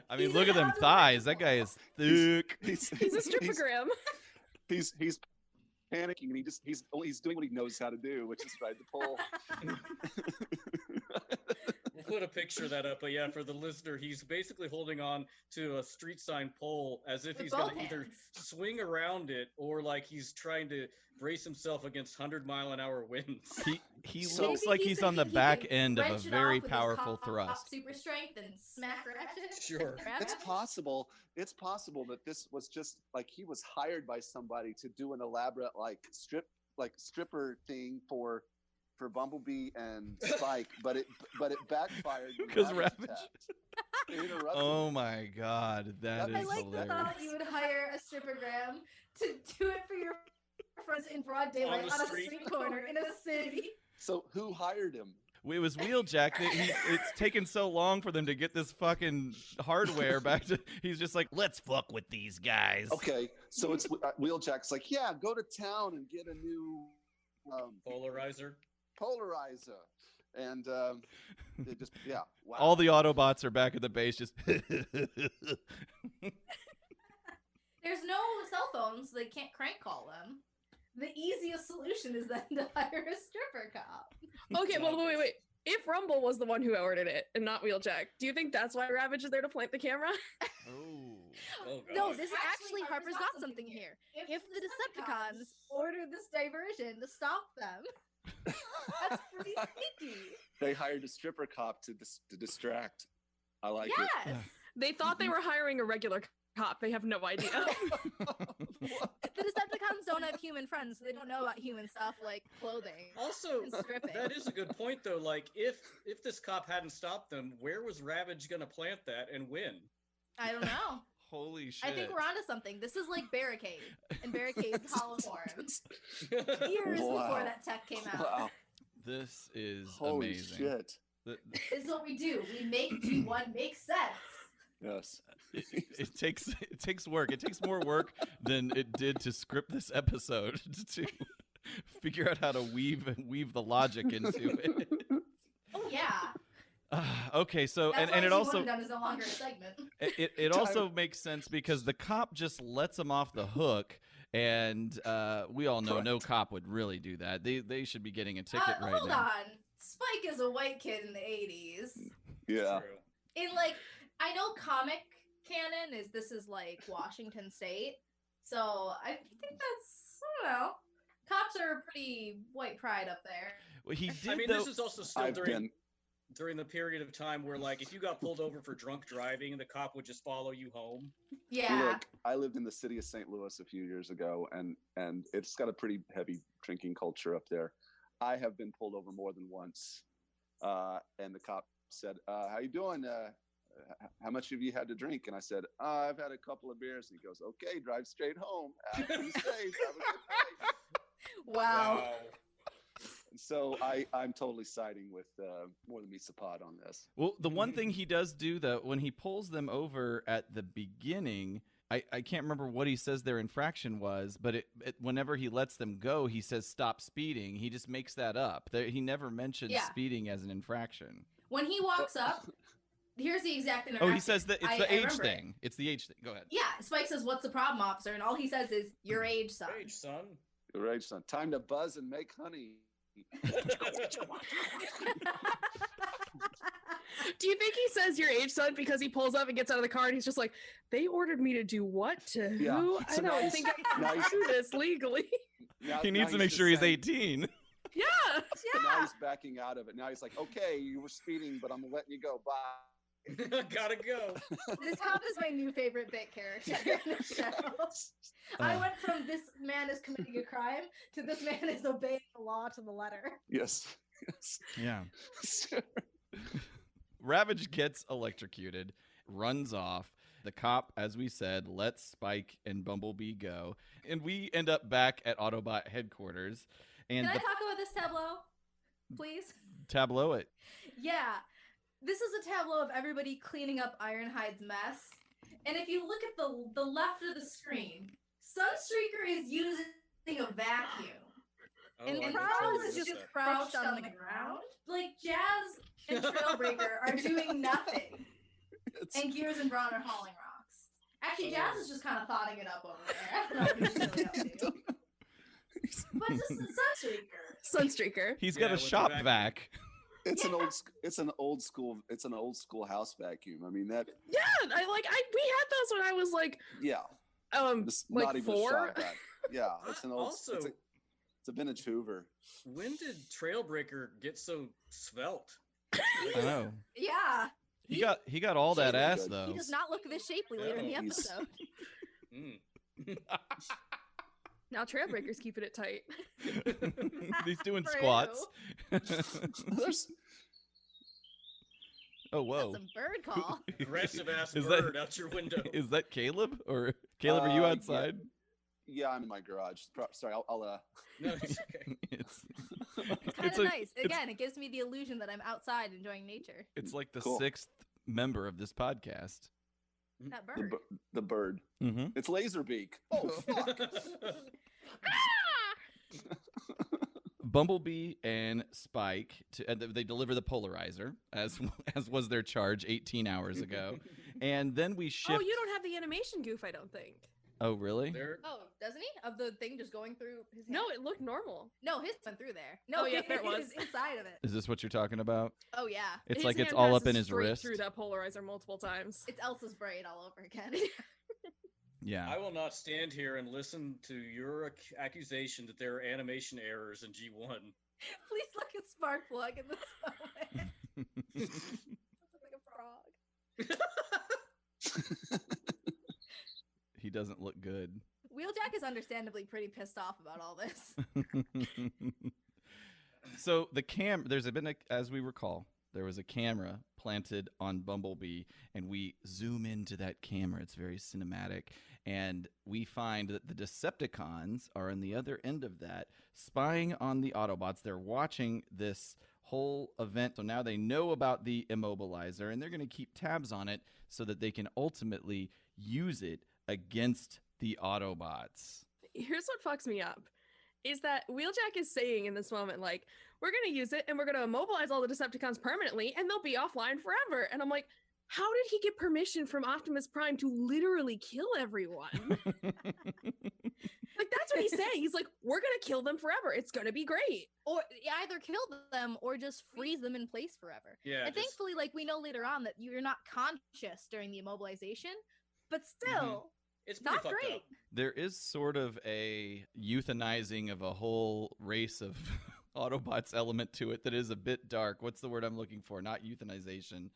A: I mean,
C: He's
A: look
C: an
A: at them
C: out-of-the-way
A: thighs. That guy is thick.
B: He's a stripogram.
F: He's panicking and he's doing what he knows how to do, which is ride the pole.
E: put a picture of that up, but yeah, for the listener, he's basically holding on to a street sign pole as if he's going to either swing around it or like he's trying to brace himself against 100-mile-an-hour winds.
A: He looks like he's on the back end of a very powerful thrust.
C: Super strength and smack Ratchet.
E: Sure.
F: It's possible. It's possible that this was just like he was hired by somebody to do an elaborate stripper thing for Bumblebee and Spike, but it backfired
A: because Ravage
F: interrupted.
A: Oh my God, that is hilarious.
C: I thought you would hire a strippergram to do it for your friends in broad daylight on a street corner in a city.
F: So who hired him?
A: It was Wheeljack. It's taken so long for them to get this fucking hardware back to. He's just like, let's fuck with these guys.
F: Okay, so it's Wheeljack's like, yeah, go to town and get a new
E: polarizer,
F: and they just wow.
A: All the Autobots are back at the base, just.
C: There's no cell phones, so they can't crank call them. The easiest solution is then to hire a stripper cop.
B: Okay, well, wait. If Rumble was the one who ordered it and not Wheeljack, do you think that's why Ravage is there to plant the camera?
E: Oh,
C: no, this actually Harper's got something here. If the Decepticons ordered this diversion to stop them, that's pretty sneaky.
F: They hired a stripper cop to distract. I like it.
C: Yes.
B: They thought they were hiring a regular cop. They have no idea.
C: The Decepticons don't have human friends, so they don't know about human stuff like clothing.
E: Also,
C: and stripping.
E: that is a good point, though. Like, if this cop hadn't stopped them, where was Ravage going to plant that and when?
C: I don't know.
A: Holy shit.
C: I think we're onto something. This is like Barricade, and Barricade's hollow forms. Years before that tech came out.
F: Wow.
A: This is
F: Holy
A: amazing.
F: Shit.
C: This is what we do. We make G1 make sense.
F: Yes.
A: It takes work. It takes more work than it did to script this episode to figure out how to weave the logic into it.
C: Oh yeah.
A: Okay, so
C: That's
A: and it also
C: done is no longer a segment.
A: It also makes sense because the cop just lets him off the hook, and we all know no cop would really do that. They should be getting a ticket right now.
C: Hold on, Spike is a white kid in the 80s.
F: Yeah.
C: In like, I know comic canon this is like Washington State, so I think that's, I don't know. Cops are pretty white pride up there.
A: Well, he did.
E: I mean, this is also still during the period of time where, like, if you got pulled over for drunk driving, the cop would just follow you home.
C: Yeah.
F: Look, I lived in the city of St. Louis a few years ago, and it's got a pretty heavy drinking culture up there. I have been pulled over more than once, and the cop said, "How you doing? How much have you had to drink?" And I said, "I've had a couple of beers." And he goes, "Okay, drive straight home. Be safe. Have a good night."
C: Wow.
F: So I'm totally siding with More Than Meets the Pod on this.
A: Well, the one thing he does do, though, when he pulls them over at the beginning, I can't remember what he says their infraction was, but whenever he lets them go, he says stop speeding. He just makes that up. He never mentions speeding as an infraction.
C: When he walks up, here's the exact interaction.
A: Oh, he says that it's the age thing. It's the age thing. Go ahead.
C: Yeah, Spike says, "What's the problem, officer?" And all he says is, "Your age, son."
E: Age, son.
F: Your age, son. Time to buzz and make honey.
B: Do you think he says your age, son, because he pulls up and gets out of the car and he's just like, they ordered me to do what to who?
F: Yeah.
B: I don't think I can do this legally.
A: He needs to make sure he's 18.
B: Yeah.
F: So now he's backing out of it. Now he's like, "Okay, you were speeding, but I'm letting you go. Bye."
E: Gotta go.
C: This cop is my new favorite bit character in the show. I went from this man is committing a crime to this man is obeying the law to the letter.
F: Yes.
A: Yeah. Ravage gets electrocuted, runs off. The cop, as we said, lets Spike and Bumblebee go. And we end up back at Autobot headquarters. And
C: Can I talk about this tableau, please?
A: Tableau it.
C: Yeah. This is a tableau of everybody cleaning up Ironhide's mess. And if you look at the left of the screen, Sunstreaker is using a vacuum. And Prowls is just crouched on the ground. Like, Jazz and Trailbreaker are doing nothing. And Gears and Braun are hauling rocks. Actually, Jazz is just kind of thotting it up over there. I don't know what he's really up to. But just the Sunstreaker.
B: Sunstreaker.
A: He's got a shop vac.
F: It's an old school house vacuum. I mean that.
B: Yeah, we had those when I was like,
F: It's
B: like
F: not even
B: 4.
F: a shot vac. Yeah, it's an old.
E: Also,
F: it's a vintage Hoover.
E: When did Trailbreaker get so svelte?
A: I know.
C: Yeah.
A: He got all that ass
F: good.
A: though.
C: He does not look this shapely later in the
F: he's-
C: episode.
B: Now Trailbreaker's keeping it tight.
A: He's doing
C: True.
A: squats.
F: There's
A: Oh whoa!
C: That's a bird call.
E: Aggressive ass
A: Is
E: bird out your window.
A: Is that Caleb or Caleb? Are you
F: Yeah.
A: outside?
F: Yeah, I'm in my garage. Sorry, I'll
E: No, it's okay.
A: It's
C: Kind
A: it's
C: of
A: a-
C: nice. Again, it gives me the illusion that I'm outside enjoying nature.
A: It's like the
F: Cool.
A: 6th member of this podcast.
C: That
F: the,
C: bird.
F: the bird.
A: Mm-hmm.
F: It's Laserbeak. Oh fuck!
A: Bumblebee and Spike, they deliver the polarizer, as was their charge 18 hours ago. And then we shift.
B: Oh, you don't have the animation goof, I don't think.
A: Oh, really?
C: Oh, doesn't he? Of the thing just going through his hand?
B: No, it looked normal.
C: No, his went through there. No,
B: Oh, yeah, there it was.
C: he's inside of it.
A: Is this what you're talking about?
C: Oh, yeah.
A: It's
B: His
A: like it's
B: hand
A: all up
B: passes
A: in his
B: straight
A: wrist.
B: through that polarizer multiple times.
C: It's Elsa's braid all over again.
A: Yeah.
E: I will not stand here and listen to your accusation that there are animation errors in G1.
C: Please look at Sparkplug in this moment. Looks like a frog.
A: He doesn't look good.
C: Wheeljack is understandably pretty pissed off about all this.
A: So as we recall, there was a camera planted on Bumblebee, and we zoom into that camera. It's very cinematic, and we find that the Decepticons are on the other end of that, spying on the Autobots. They're watching this whole event, so now they know about the Immobilizer, and they're going to keep tabs on it so that they can ultimately use it against the Autobots.
B: Here's what fucks me up. Is that Wheeljack is saying in this moment, like, we're going to use it and we're going to immobilize all the Decepticons permanently and they'll be offline forever. And I'm like, how did he get permission from Optimus Prime to literally kill everyone? Like, that's what he's saying. He's like, we're going to kill them forever. It's going to be great.
C: Or either kill them or just freeze them in place forever.
E: Yeah.
C: And thankfully, like, we know later on that you're not conscious during the immobilization, but still,
E: it's pretty
C: not
E: fucked
C: great.
E: up.
A: There is sort of a euthanizing of a whole race of Autobots element to it that is a bit dark. What's the word I'm looking for? Not euthanization.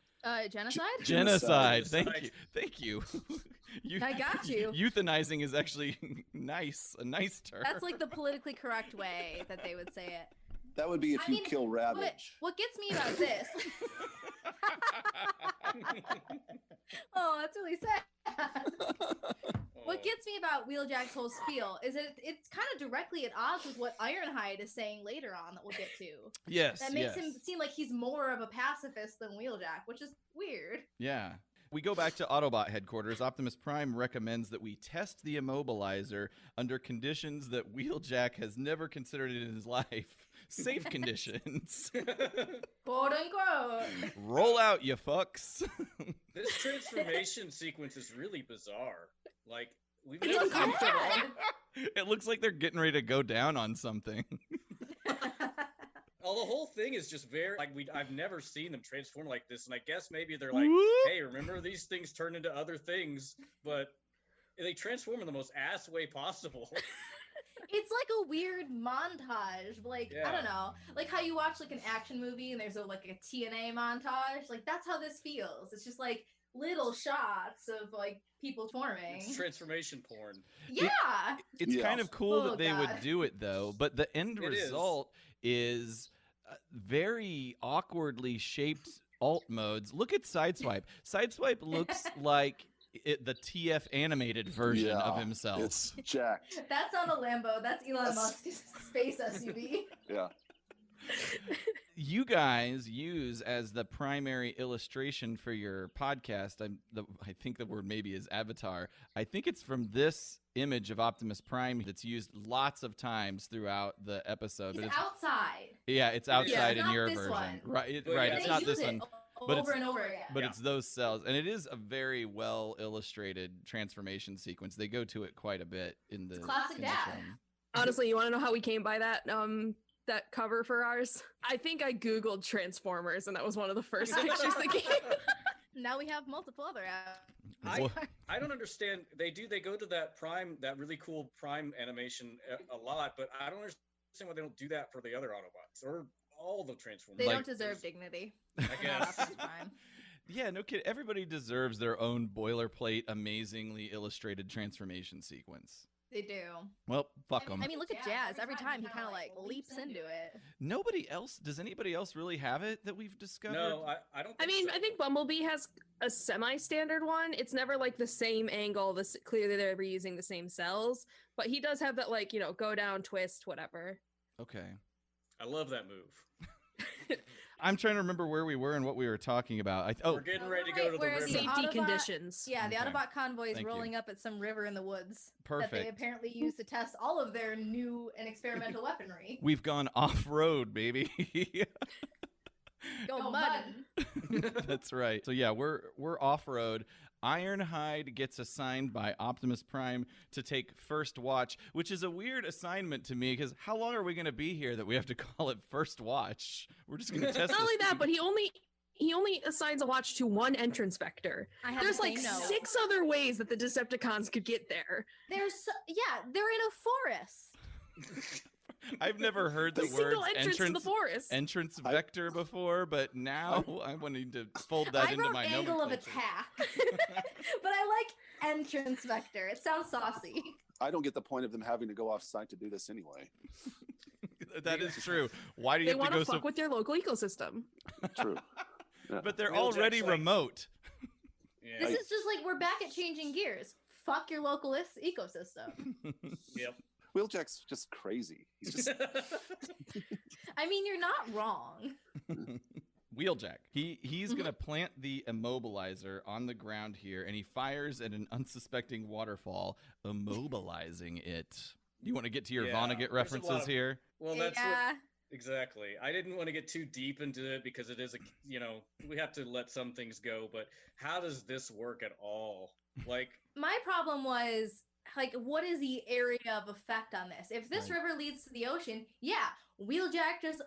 C: Genocide?
A: Genocide.
E: Genocide.
A: Thank you.
C: I got you.
A: Euthanizing is actually nice. A nice term.
C: That's like the politically correct way that they would say it.
F: That would be if you kill
C: What,
F: Ravage.
C: what gets me about this? Oh, that's really sad. What gets me about Wheeljack's whole spiel is that it's kind of directly at odds with what Ironhide is saying later on that we'll get to.
A: Yes.
C: That makes
A: yes.
C: him seem like he's more of a pacifist than Wheeljack, which is weird.
A: Yeah. We go back to Autobot headquarters. Optimus Prime recommends that we test the Immobilizer under conditions that Wheeljack has never considered in his life. Safe conditions.
C: Quote unquote.
A: Roll out, you fucks.
E: This transformation sequence is really bizarre. Like, we've
C: It's
E: never seen
C: bad.
A: It looks like they're getting ready to go down on something.
E: Oh, the whole thing is just very like I've never seen them transform like this, and I guess maybe they're like,
A: Whoop.
E: hey, remember these things turn into other things, but they transform in the most ass way possible.
C: It's like a weird montage. Like, I don't know. Like how you watch like an action movie and there's a TNA montage. Like that's how this feels. It's just like little shots of like people forming.
E: It's transformation porn.
C: Yeah.
A: It's kind of cool
C: Oh,
A: that they would
C: God.
A: do it though, but the end
E: It is.
A: result is very awkwardly shaped alt modes. Look at Sideswipe. Sideswipe looks like the TF animated version of himself.
F: It's jacked.
C: That's not a Lambo. That's Elon Musk's space SUV.
F: Yeah.
A: You guys use as the primary illustration for your podcast, I think the word maybe is avatar. I think it's from this image of Optimus Prime that's used lots of times throughout the episode.
C: He's
A: But it's,
C: outside.
A: yeah, it's outside in
C: not
A: your
C: this
A: version.
C: one.
A: Right,
E: But
A: right.
E: yeah.
A: It's
C: They
A: not
C: use
A: this
C: it
A: one.
C: over
A: but it's-
C: and over again.
A: But
E: Yeah.
A: it's those cells, and it is a very well illustrated transformation sequence. They go to it quite a bit in the
C: It's classic
A: in the
C: dad.
A: film.
B: Honestly, you want to know how we came by that? that cover for ours. I think I Googled Transformers, and that was one of the first pictures that came.
C: Now we have multiple other apps.
E: I don't understand. They go to that really cool Prime animation a lot, but I don't understand why they don't do that for the other Autobots or all the Transformers.
C: They don't deserve dignity.
E: I guess.
A: Yeah, no kid. Everybody deserves their own boilerplate, amazingly illustrated transformation sequence.
C: They do.
A: Well, fuck them.
C: I mean, look at Jazz. Every time he kind of like leaps into it.
A: Nobody else. Does anybody else really have it that we've discovered?
E: No, I don't.
B: I think Bumblebee has a semi-standard one. It's never like the same angle. Clearly they're reusing the same cells, but he does have that like go down, twist, whatever.
A: Okay.
E: I love that move.
A: I'm trying to remember where we were and what we were talking about.
E: We're getting ready to go to the river.
B: Safety conditions.
C: Yeah, the
A: Okay.
C: Autobot convoy is
A: Thank
C: rolling up at some river in the woods.
A: Perfect.
C: That they apparently use to test all of their new and experimental weaponry.
A: We've gone off-road, baby.
C: Go mud.
A: That's right. So yeah, we're off-road. Ironhide gets assigned by Optimus Prime to take first watch, which is a weird assignment to me because how long are we going to be here that we have to call it first watch? We're just going to test.
B: Not only that, but he only assigns a watch to one entrance vector. There's like 6 other ways that the Decepticons could get there.
C: They're in a forest.
A: I've never heard the
B: single
A: words
B: entrance to the forest.
A: entrance vector before, but now I'm wanting to fold that into my
C: angle of
A: nomenclature.
C: attack, but I like entrance vector. It sounds saucy.
F: I don't get the point of them having to go off site to do this anyway.
A: That is true. Why do you
B: They
A: have
B: want
A: to go
B: to fuck with their local ecosystem.
F: True. Yeah.
A: But they're
E: Wheeljack's
A: already
E: like-
A: remote.
E: Yeah.
C: This is just like we're back at changing gears. Fuck your local ecosystem.
E: Yep.
F: Wheeljack's just crazy. He's just
C: I mean, you're not wrong.
A: Wheeljack. He's gonna plant the immobilizer on the ground here, and he fires at an unsuspecting waterfall, immobilizing it. You want to get to your
E: Yeah,
A: Vonnegut
E: there's a
A: references
E: lot of-
A: here?
E: Well, that's
C: yeah.
E: exactly. I didn't want to get too deep into it because it is we have to let some things go. But how does this work at all? Like,
C: My problem was like, what is the area of effect on this? If this river leads to the ocean, yeah, Wheeljack just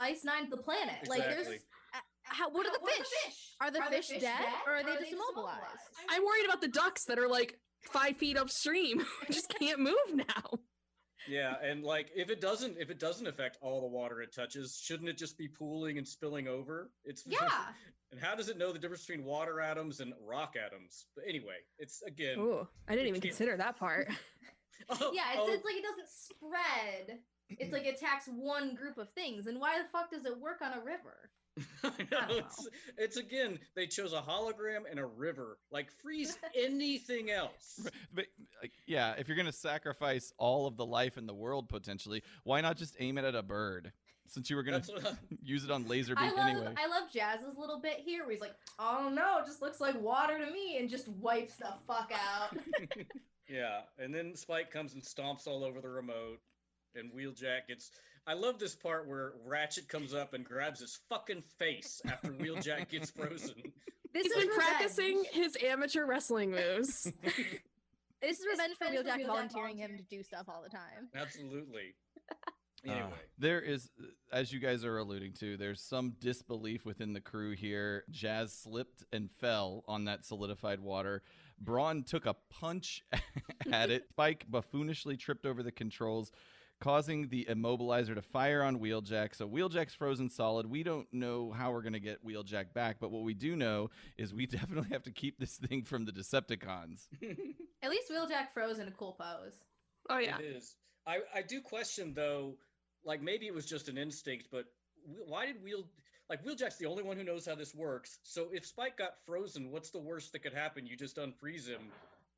C: Ice Nine the planet. Like, there's
E: Exactly.
C: what are the fish? Are the fish dead or are they just immobilized?
B: I'm worried about the ducks that are like 5 feet upstream. Just can't move now.
E: yeah, and like if it doesn't affect all the water it touches, shouldn't it just be pooling and spilling over? It's
C: Yeah.
E: And how does it know the difference between water atoms and rock atoms? But anyway, it's again.
B: Ooh, I didn't even consider that part.
C: Yeah, it's like it doesn't spread. It's like it attacks one group of things. And why the fuck does it work on a river?
E: I know,
C: I don't
E: it's again, they chose a hologram and a river. Like freeze anything else.
A: But yeah, if you're gonna sacrifice all of the life in the world potentially, why not just aim it at a bird? Since you were gonna use it on Laserbeak anyway.
C: I love Jazz's little bit here where he's like, I don't know, it just looks like water to me, and just wipes the fuck out.
E: Yeah, and then Spike comes and stomps all over the remote, and Wheeljack gets. I love this part where Ratchet comes up and grabs his fucking face after Wheeljack gets frozen.
B: He's been practicing his amateur wrestling moves.
C: This is revenge for Wheeljack volunteering him to do stuff all the time.
E: Absolutely. Anyway.
A: There is, as you guys are alluding to, there's some disbelief within the crew here. Jazz slipped and fell on that solidified water. Braun took a punch at it. Spike buffoonishly tripped over the controls, causing the immobilizer to fire on Wheeljack. So Wheeljack's frozen solid. We don't know how we're going to get Wheeljack back, but what we do know is we definitely have to keep this thing from the Decepticons.
C: At least Wheeljack froze in a cool pose.
B: Oh, yeah.
E: It is. I do question, though, like maybe it was just an instinct, but why did Wheeljack's the only one who knows how this works. So if Spike got frozen, what's the worst that could happen? You just unfreeze him.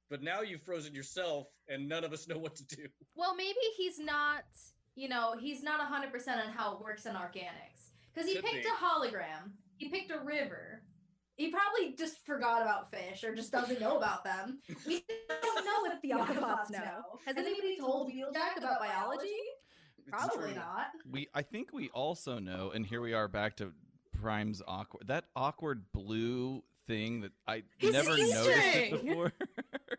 E: But now you've frozen yourself, and none of us know what to do.
C: Well, maybe he's not 100% on how it works in organics. Because he picked a hologram. He picked a river. He probably just forgot about fish or just doesn't know about them. We don't know if the Autobots know. Has anybody told Wheeljack about biology? Probably not.
A: I think we also know, and here we are back to Prime's awkward blue thing that I never noticed it before.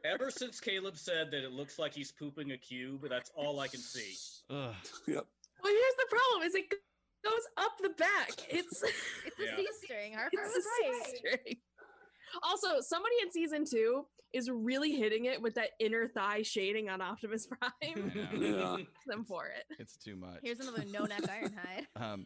E: Ever since Caleb said that it looks like he's pooping a cube, that's all I can see.
A: Ugh.
F: Yep.
B: Well, here's the problem: is it goes up the back. It's
C: a C-string. Harper was right.
B: C-string. Also, somebody in season 2 is really hitting it with that inner thigh shading on Optimus Prime.
F: Yeah.
B: Them for it.
A: It's too much.
C: Here's another no-neck Ironhide.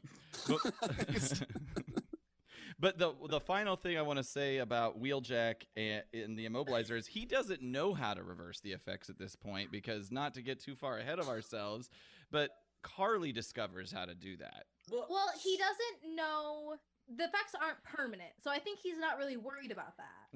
A: But the final thing I want to say about Wheeljack in the Immobilizer is he doesn't know how to reverse the effects at this point, because, not to get too far ahead of ourselves, but Carly discovers how to do that.
C: Well, he doesn't know. The effects aren't permanent, so I think he's not really worried about that.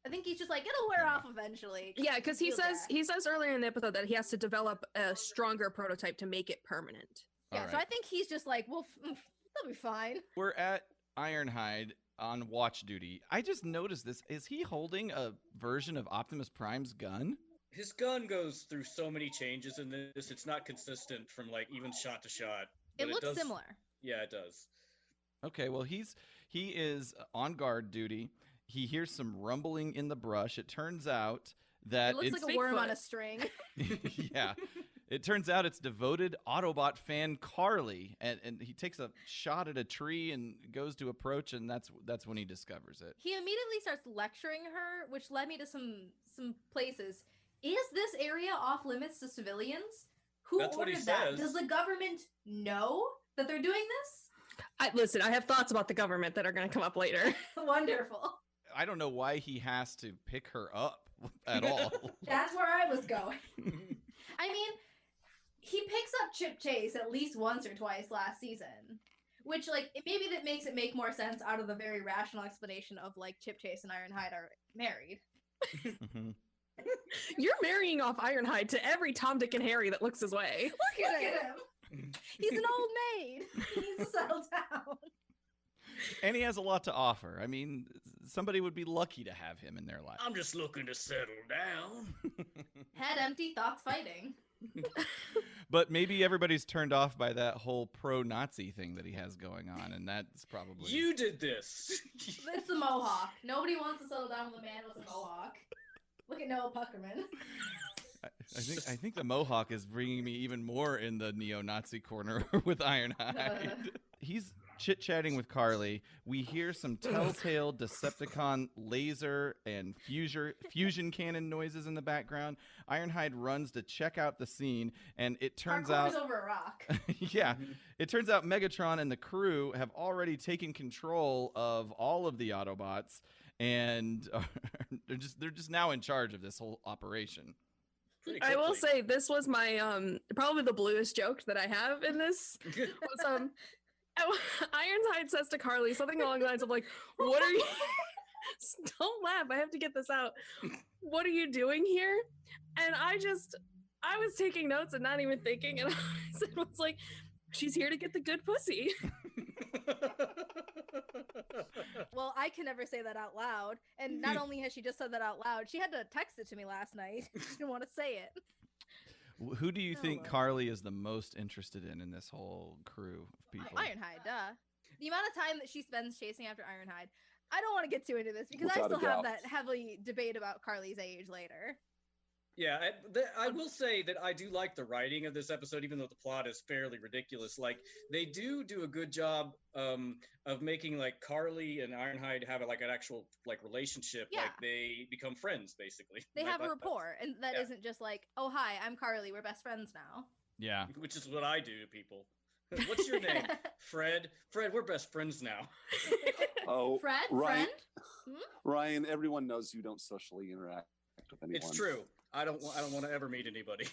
C: I think he's just like, it'll wear off eventually.
B: Yeah, because he says earlier in the episode that he has to develop a stronger prototype to make it permanent.
C: Yeah, so I think he's just like, well, they'll be fine.
A: We're at Ironhide on watch duty. I just noticed this. Is he holding a version of Optimus Prime's gun?
E: His gun goes through so many changes in this. It's not consistent from like even shot to shot.
C: It looks similar.
E: Yeah, it does.
A: Okay, well, he is on guard duty. He hears some rumbling in the brush. It turns out that
C: it looks like a worm on a string.
A: Yeah. It turns out it's devoted Autobot fan Carly, and he takes a shot at a tree and goes to approach, and that's when he discovers it.
C: He immediately starts lecturing her, which led me to some places. Is this area off limits to civilians? Who ordered that? Does the government know that they're doing this?
B: Listen, I have thoughts about the government that are going to come up later.
C: Wonderful.
A: I don't know why he has to pick her up at all.
C: That's where I was going. I mean, he picks up Chip Chase at least once or twice last season, which, like, maybe that makes it make more sense out of the very rational explanation of, like, Chip Chase and Ironhide are married.
B: You're marrying off Ironhide to every Tom, Dick, and Harry that looks his way.
C: Look at him. He's an old maid. He needs to settle down.
A: And he has a lot to offer. I mean, somebody would be lucky to have him in their life.
E: I'm just looking to settle down.
C: Head empty, thoughts fighting.
A: But maybe everybody's turned off by that whole pro-Nazi thing that he has going on, and that's probably...
E: You did this!
C: It's the mohawk. Nobody wants to settle down with a man with a mohawk. Look at Noah Puckerman.
A: I think the mohawk is bringing me even more in the neo-Nazi corner with Ironhide. He's chit-chatting with Carly. We hear some telltale Decepticon laser and fusion cannon noises in the background. Ironhide runs to check out the scene, and it turns out...
C: over a rock.
A: Yeah. It turns out Megatron and the crew have already taken control of all of the Autobots, and they're just now in charge of this whole operation.
B: I will say this was my probably the bluest joke that I have in this. Was, Ironhide says to Carly something along the lines of like, "What are you?" Don't laugh. I have to get this out. What are you doing here? And I was taking notes and not even thinking, and I was like, "She's here to get the good pussy."
C: Well, I can never say that out loud. And not only has she just said that out loud, she had to text it to me last night. She didn't want to say it.
A: Who do you think Carly is the most interested in this whole crew of people?
C: Ironhide, duh. The amount of time that she spends chasing after Ironhide. I don't want to get too into this because I still have that heavily debate about Carly's age later.
E: Yeah, I will say that I do like the writing of this episode, even though the plot is fairly ridiculous. Like, they do a good job of making, like, Carly and Ironhide have, like, an actual, like, relationship. Yeah. Like, they become friends, basically.
C: They have a rapport, and that isn't just like, oh, hi, I'm Carly, we're best friends now.
A: Yeah.
E: Which is what I do to people. What's your name? Fred? Fred, we're best friends now.
F: Oh,
C: Fred?
F: Ryan,
C: Friend?
F: Ryan, everyone knows you don't socially interact with anyone.
E: It's true. I don't want to ever meet anybody.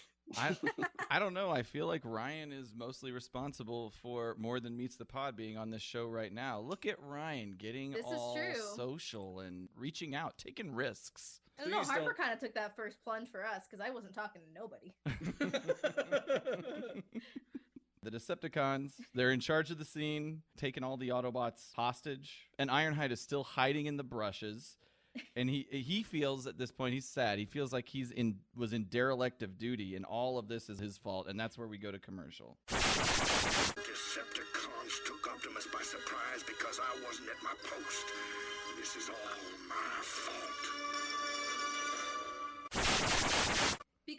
A: I don't know. I feel like Ryan is mostly responsible for more than meets the pod being on this show right now. Look at Ryan getting all social and reaching out, taking risks.
C: I don't know. Harper kind of took that first plunge for us because I wasn't talking to nobody.
A: The Decepticons, they're in charge of the scene, taking all the Autobots hostage, and Ironhide is still hiding in the brushes. And he feels at this point, he's sad. He feels like was in derelict of duty, and all of this is his fault. And that's where we go to commercial.
D: Decepticons took Optimus by surprise because I wasn't at my post. This is all my fault.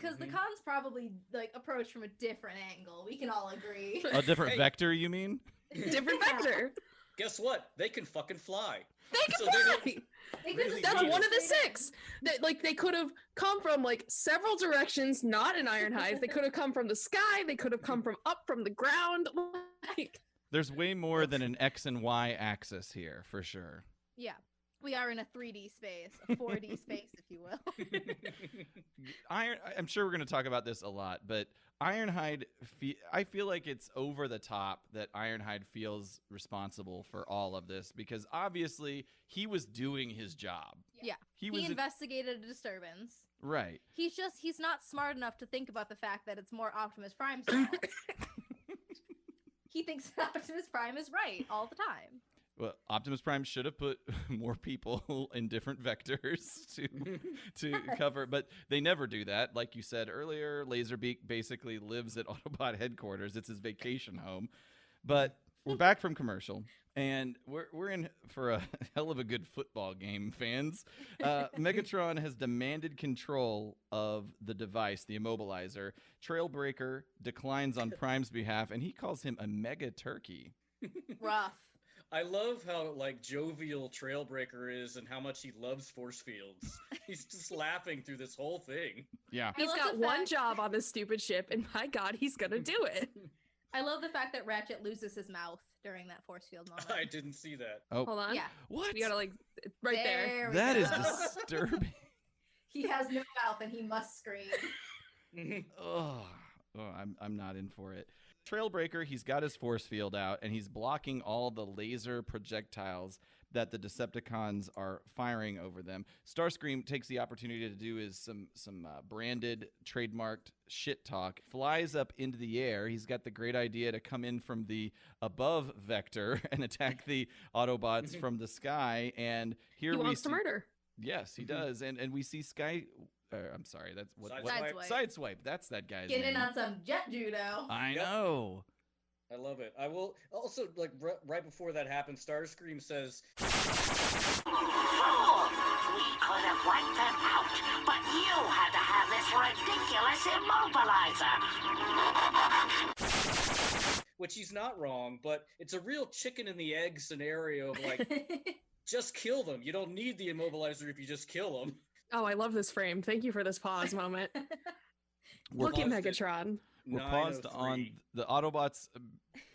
C: because the cons probably like approach from a different angle. We can all agree.
A: A different vector, you mean?
B: Different vector.
E: Guess what? They can fucking fly.
B: They can fly. That's one of the 6. They could have come from like several directions, not in Ironhide. They could have come from the sky. They could have come from up from the ground. Like,
A: there's way more than an X and Y axis here, for sure.
C: Yeah. We are in a 3D space, a 4D space, if you will.
A: I'm sure we're going to talk about this a lot, but Ironhide, I feel like it's over the top that Ironhide feels responsible for all of this because obviously he was doing his job.
C: Yeah. He investigated a disturbance.
A: Right.
C: He's not smart enough to think about the fact that it's more Optimus Prime's fault. He thinks Optimus Prime is right all the time.
A: Well, Optimus Prime should have put more people in different vectors to cover, but they never do that. Like you said earlier, Laserbeak basically lives at Autobot headquarters. It's his vacation home. But we're back from commercial, and we're in for a hell of a good football game, fans. Megatron has demanded control of the device, the Immobilizer. Trailbreaker declines on Prime's behalf, and he calls him a mega turkey.
C: Rough.
E: I love how like jovial Trailbreaker is and how much he loves force fields. He's just laughing through this whole thing.
A: Yeah.
B: He's got one job on this stupid ship, and my God, he's gonna do it.
C: I love the fact that Ratchet loses his mouth during that force field moment.
E: I didn't see that.
A: Oh,
B: hold on.
C: Yeah.
A: What?
B: We gotta like right there.
A: That is disturbing.
C: He has no mouth and he must scream.
A: Oh, I'm not in for it. Trailbreaker, he's got his force field out, and he's blocking all the laser projectiles that the Decepticons are firing over them. Starscream takes the opportunity to do some branded, trademarked shit talk, flies up into the air. He's got the great idea to come in from the above vector and attack the Autobots from the sky, and here
B: he wants to murder.
A: Yes, he does, and we see Sky... I'm sorry, that's what Sideswipe. That's that guy's
C: Get
A: name.
C: in on some jet judo.
A: I know.
E: I love it. I will also like right before that happens, Starscream says,
D: We could have wiped them out, but you had to have this ridiculous immobilizer.
E: which he's not wrong, but it's a real chicken and the egg scenario of like, just kill them. You don't need the immobilizer if you just kill them.
B: Oh, I love this frame. Thank you for this pause moment. Look at Megatron.
A: We're paused on the Autobots.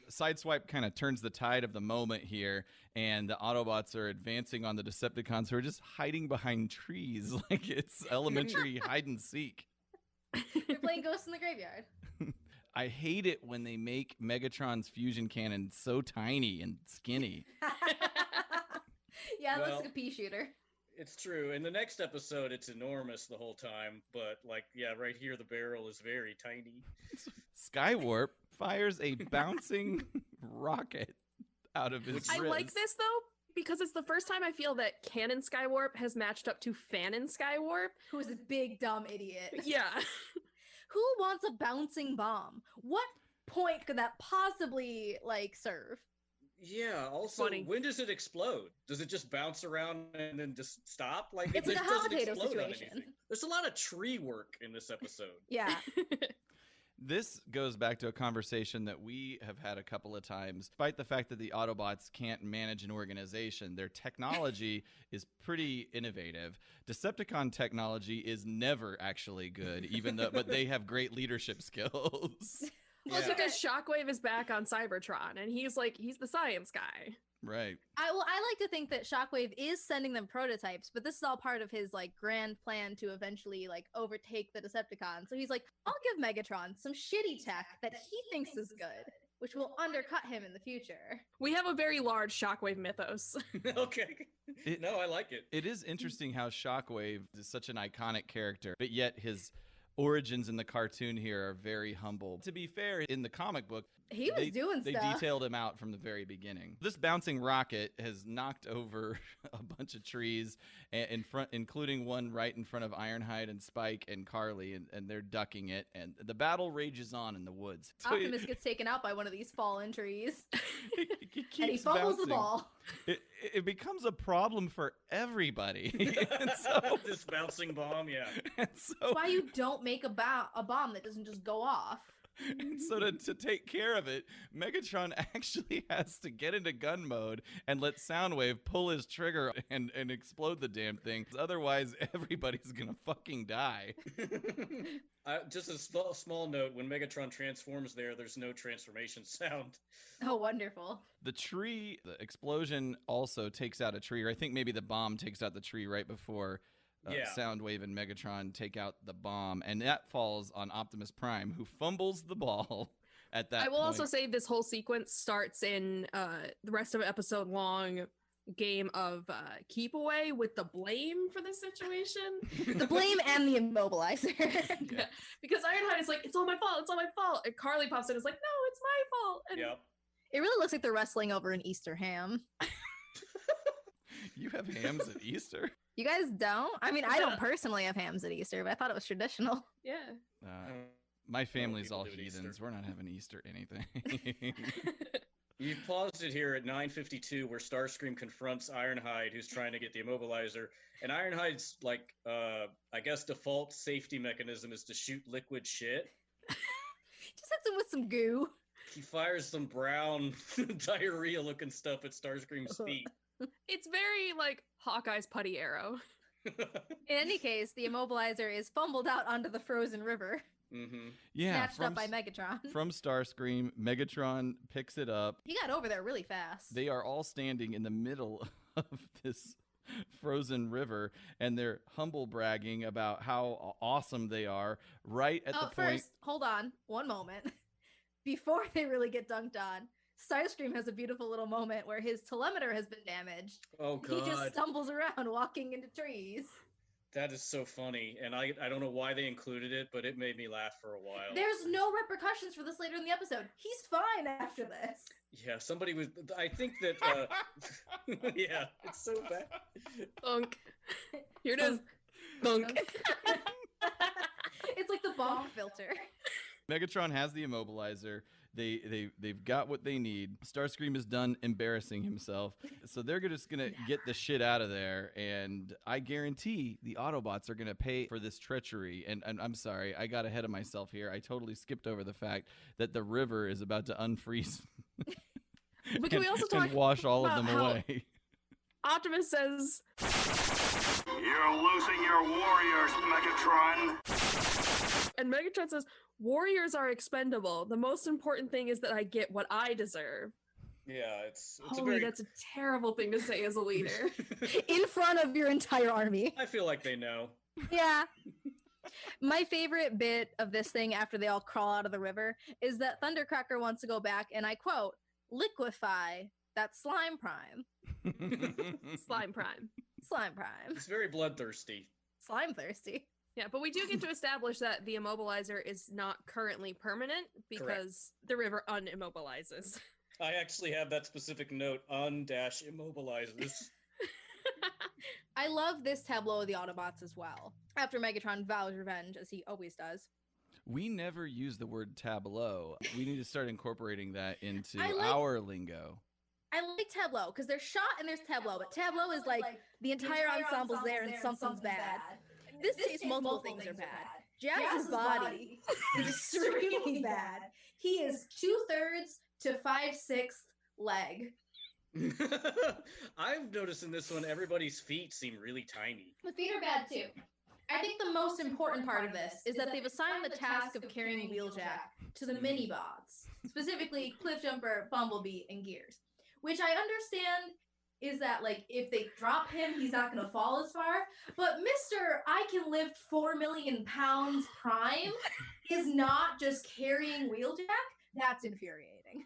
A: Sideswipe kind of turns the tide of the moment here, and the Autobots are advancing on the Decepticons who are just hiding behind trees like it's elementary hide and seek.
C: They're playing Ghosts in the Graveyard.
A: I hate it when they make Megatron's fusion cannon so tiny and skinny.
C: Yeah, it looks like a pea shooter.
E: It's true. In the next episode, it's enormous the whole time, but like, yeah, right here, the barrel is very tiny.
A: Skywarp fires a bouncing rocket out of his wrist.
B: I like this, though, because it's the first time I feel that Canon Skywarp has matched up to Fanon Skywarp.
C: Who is a big, dumb idiot.
B: Yeah.
C: Who wants a bouncing bomb? What point could that possibly, like, serve?
E: Yeah, also, when does it explode? Does it just bounce around and then just stop? Like,
C: it's like a hot potato situation.
E: There's a lot of tree work in this episode.
C: Yeah.
A: This goes back to a conversation that we have had a couple of times. Despite the fact that the Autobots can't manage an organization, their technology is pretty innovative. Decepticon technology is never actually good, but they have great leadership skills.
B: Well, it's because Shockwave is back on Cybertron, and he's the science guy.
A: Right.
C: I like to think that Shockwave is sending them prototypes, but this is all part of his like grand plan to eventually like overtake the Decepticons. So he's like, I'll give Megatron some shitty tech that he thinks is good, which will undercut him in the future.
B: We have a very large Shockwave mythos.
E: Okay. No, I like it.
A: It is interesting how Shockwave is such an iconic character, but yet his origins in the cartoon here are very humble. To be fair, in the comic book,
C: he was doing
A: stuff. They detailed him out from the very beginning. This bouncing rocket has knocked over a bunch of trees in front, including one right in front of Ironhide and Spike and Carly, and they're ducking it. And the battle rages on in the woods.
C: Optimus gets taken out by one of these fallen trees.
A: He keeps
C: and he fumbles
A: bouncing.
C: the ball.
A: it becomes a problem for everybody. And so,
E: this bouncing bomb, yeah.
C: That's why you don't make a bomb that doesn't just go off.
A: And so to take care of it, Megatron actually has to get into gun mode and let Soundwave pull his trigger and explode the damn thing. Otherwise, everybody's gonna fucking die.
E: Just a small note, when Megatron transforms there's no transformation sound.
C: Oh, wonderful.
A: The explosion also takes out a tree, or I think maybe the bomb takes out the tree right before Soundwave and Megatron take out the bomb, and that falls on Optimus Prime, who fumbles the ball at that
B: I will
A: point.
B: also say this whole sequence starts in the rest of an episode long game of keep away with the blame for the situation.
C: The blame and the immobilizer.
B: Yeah. Because Ironhide is like, it's all my fault, it's all my fault. And Carly pops in and is like, no, it's my fault. And
C: it really looks like they're wrestling over an Easter ham.
A: You have hams at Easter?
C: You guys don't? I mean, I don't personally have hams at Easter, but I thought it was traditional.
B: Yeah.
A: My family's all heathens. We're not having Easter anything.
E: You paused it here at 9:52, where Starscream confronts Ironhide, who's trying to get the immobilizer. And Ironhide's, like, I guess default safety mechanism is to shoot liquid shit.
C: Just hits him with some goo.
E: He fires some brown diarrhea-looking stuff at Starscream's feet.
B: It's very, like, Hawkeye's putty arrow.
C: In any case, the immobilizer is fumbled out onto the frozen river.
E: Mm-hmm.
A: Yeah,
C: snatched up by Megatron.
A: From Starscream, Megatron picks it up.
C: He got over there really fast.
A: They are all standing in the middle of this frozen river, and they're humble bragging about how awesome they are right at the point.
C: First, hold on one moment. Before they really get dunked on, Starscream has a beautiful little moment where his telemeter has been damaged.
E: Oh, God.
C: He just stumbles around walking into trees.
E: That is so funny, and I don't know why they included it, but it made me laugh for a while.
C: There's no repercussions for this later in the episode. He's fine after this.
E: Yeah, somebody was... I think that... yeah, it's so bad.
B: Thunk. Here it is. Thunk.
C: It's like the bomb filter.
A: Megatron has the immobilizer. They've got what they need. Starscream is done embarrassing himself, so they're just gonna get the shit out of there. And I guarantee the Autobots are gonna pay for this treachery. And I'm sorry, I got ahead of myself here. I totally skipped over the fact that the river is about to unfreeze.
B: But can we also talk
A: and wash all of them away?
B: Optimus says,
D: "You're losing your warriors, Megatron."
B: And Megatron says, warriors are expendable. The most important thing is that I get what I deserve.
E: Yeah, it's
B: that's a terrible thing to say as a leader.
C: In front of your entire army.
E: I feel like they know.
C: Yeah. My favorite bit of this thing after they all crawl out of the river is that Thundercracker wants to go back and I quote, liquefy that slime prime.
B: Slime prime.
C: Slime prime.
E: It's very bloodthirsty.
C: Slime thirsty.
B: Yeah, but we do get to establish that the immobilizer is not currently permanent because the river unimmobilizes.
E: I actually have that specific note, un-immobilizes.
C: I love this tableau of the Autobots as well. After Megatron vows revenge, as he always does.
A: We never use the word tableau. We need to start incorporating that into our lingo.
C: I like tableau because there's shot and there's tableau, but tableau is like the entire ensemble's there and something's bad. In this case, multiple things are bad. Jazz's body is extremely bad. He is 2/3 to 5/6 leg.
E: I've noticed in this one, everybody's feet seem really tiny.
C: The feet are bad too. I think the most important part of this is that they've assigned the task of carrying Wheeljack to the mini-bots, specifically Cliffjumper, Bumblebee, and Gears, which I understand is that, like, if they drop him, he's not going to fall as far. But Mr. I can lift 4 million pounds Prime is not just carrying Wheeljack. That's infuriating.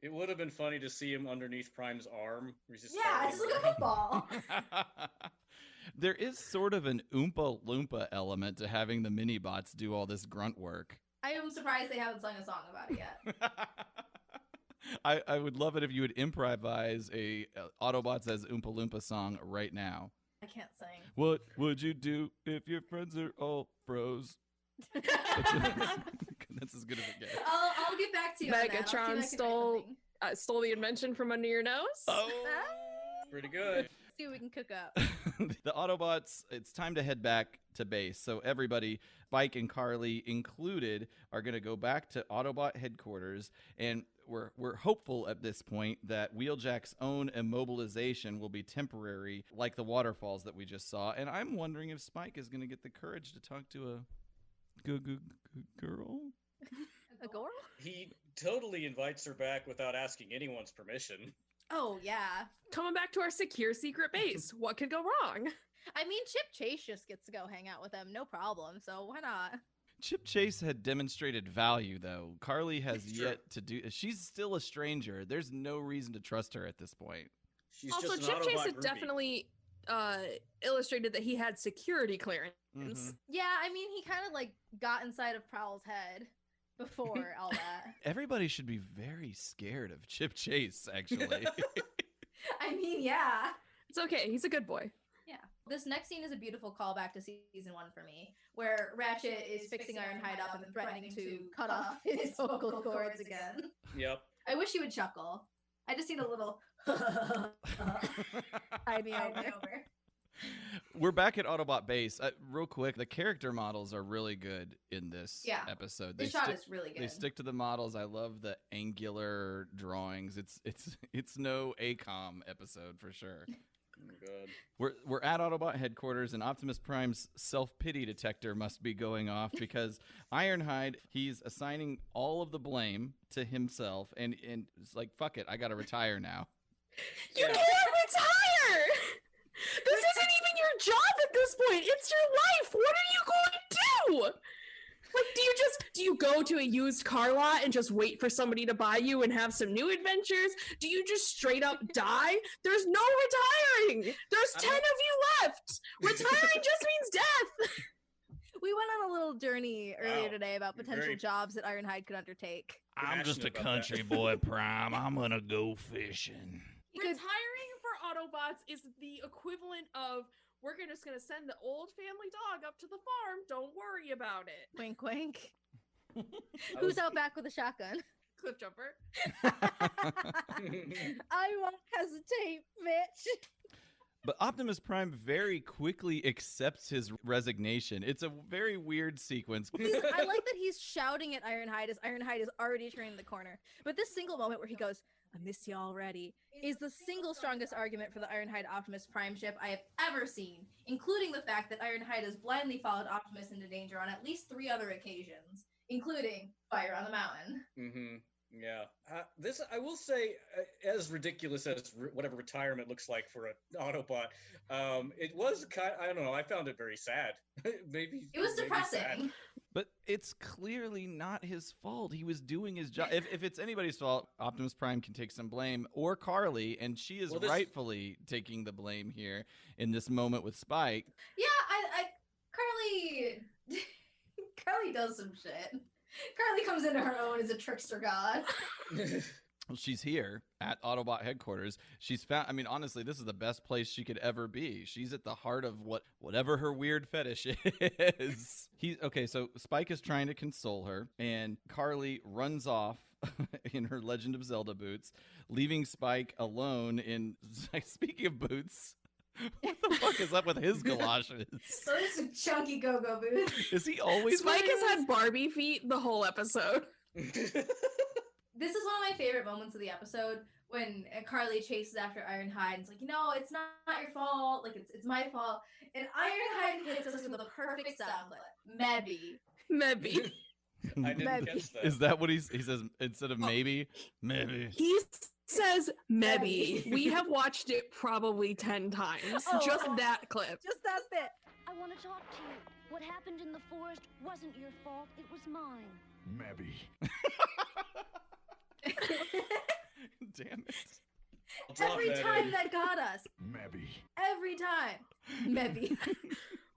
E: It would have been funny to see him underneath Prime's arm.
C: It's just like a football.
A: There is sort of an Oompa Loompa element to having the mini-bots do all this grunt work.
C: I am surprised they haven't sung a song about it yet.
A: I would love it if you would improvise a Autobots as Oompa Loompa song right now.
C: I can't sing.
A: What would you do if your friends are all froze? That's as good as it gets.
C: I'll get back to you.
B: Megatron stole the invention from under your nose.
A: Oh,
E: Pretty good.
C: See what we can cook up.
A: The Autobots, it's time to head back to base. So everybody, Spike and Carly included, are going to go back to Autobot headquarters, and we're hopeful at this point that Wheeljack's own immobilization will be temporary, like the waterfalls that we just saw. And I'm wondering if Spike is going to get the courage to talk to a girl.
C: A girl?
E: He totally invites her back without asking anyone's permission.
C: Oh, yeah.
B: Coming back to our secure secret base. What could go wrong?
C: I mean, Chip Chase just gets to go hang out with them, no problem. So why not?
A: Chip Chase had demonstrated value, though. Carly has
E: It's true.
A: yet to do. She's still a stranger. There's no reason to trust her at this point.
E: She's
B: Also,
E: just an
B: Chip Chase
E: Autobot
B: had
E: groupie.
B: definitely illustrated that he had security clearance.
A: Mhm.
C: Yeah, I mean, he kind of like got inside of Prowl's head before all that.
A: Everybody should be very scared of Chip Chase, actually.
C: I mean, yeah.
B: It's okay. He's a good boy.
C: Yeah. This next scene is a beautiful callback to season 1 for me, where Ratchet is fixing Ironhide up and threatening to cut off his vocal cords again.
E: Yep.
C: I wish he would chuckle. I just need a little I'd be over.
A: We're back at Autobot base. Real quick, the character models are really good in this episode.
C: The shot is really good.
A: They stick to the models. I love the angular drawings. It's no ACOM episode for sure.
E: Oh, God.
A: We're at Autobot headquarters, and Optimus Prime's self-pity detector must be going off because Ironhide, he's assigning all of the blame to himself, and it's like, fuck it, I gotta retire now.
B: You can't retire! This isn't even your job at this point. It's your life. What are you going to do? Like, do you go to a used car lot and just wait for somebody to buy you and have some new adventures? Do you just straight up die? There's no retiring. There's 10 of you left. Retiring just means death.
C: We went on a little journey earlier
E: Wow.
C: today about
E: You're
C: potential
E: very-
C: jobs that Ironhide could undertake.
A: I'm just a
E: Passionate about
A: country
E: that.
A: boy, Prime. I'm gonna go fishing.
C: He could-
B: Retiring for Autobots is the equivalent of we're just going to send the old family dog up to the farm. Don't worry about it.
C: Wink, wink.
E: I
C: Who's
E: was-
C: out back with a shotgun?
B: Cliff jumper.
C: I won't hesitate, bitch.
A: But Optimus Prime very quickly accepts his resignation. It's a very weird sequence.
C: I like that he's shouting at Ironhide as Ironhide is already turning the corner. But this single moment where he goes, I miss you already, is the single strongest argument for the Ironhide Optimus Prime ship I have ever seen, including the fact that Ironhide has blindly followed Optimus into danger on at least 3 other occasions, including Fire on the Mountain.
E: Mm-hmm. Yeah. This, I will say, as ridiculous as whatever retirement looks like for an Autobot, it was kind. I don't know. I found it very sad. Maybe
C: It was
E: maybe
C: depressing.
E: sad.
A: But it's clearly not his fault. He was doing his job. If it's anybody's fault, Optimus Prime can take some blame, or Carly, and she is
E: Well, this-
A: rightfully taking the blame here in this moment with Spike.
C: Yeah, Carly does some shit. Carly comes into her own as a trickster god.
A: Well, she's here at Autobot headquarters. She's found. I mean, honestly, this is the best place she could ever be. She's at the heart of whatever her weird fetish is. So Spike is trying to console her, and Carly runs off in her Legend of Zelda boots, leaving Spike alone in. Speaking of boots, what the fuck is up with his galoshes?
C: Those are chunky go-go boots.
A: Is he always?
B: Spike
A: wearing
B: has had Barbie feet the whole episode.
C: This is one of my favorite moments of the episode when Carly chases after Ironhide and it's like, it's not your fault. Like, it's my fault. And Ironhide hits us with a perfect sound clip. Mebbie.
B: Mebbie.
E: I didn't
C: Mebbie.
E: catch that.
A: Is that what he says instead of maybe? Maybe.
B: He says Mebbie. We have watched it probably 10 times.
C: Oh.
B: Just that clip.
C: Just that bit.
G: I want to talk to you. What happened in the forest wasn't your fault, it was mine.
D: Mebbie.
A: Damn it.
E: I'll drop
C: Every
E: that
C: time
E: in.
C: that got us.
D: Mebbie.
C: Every time. Mebbie.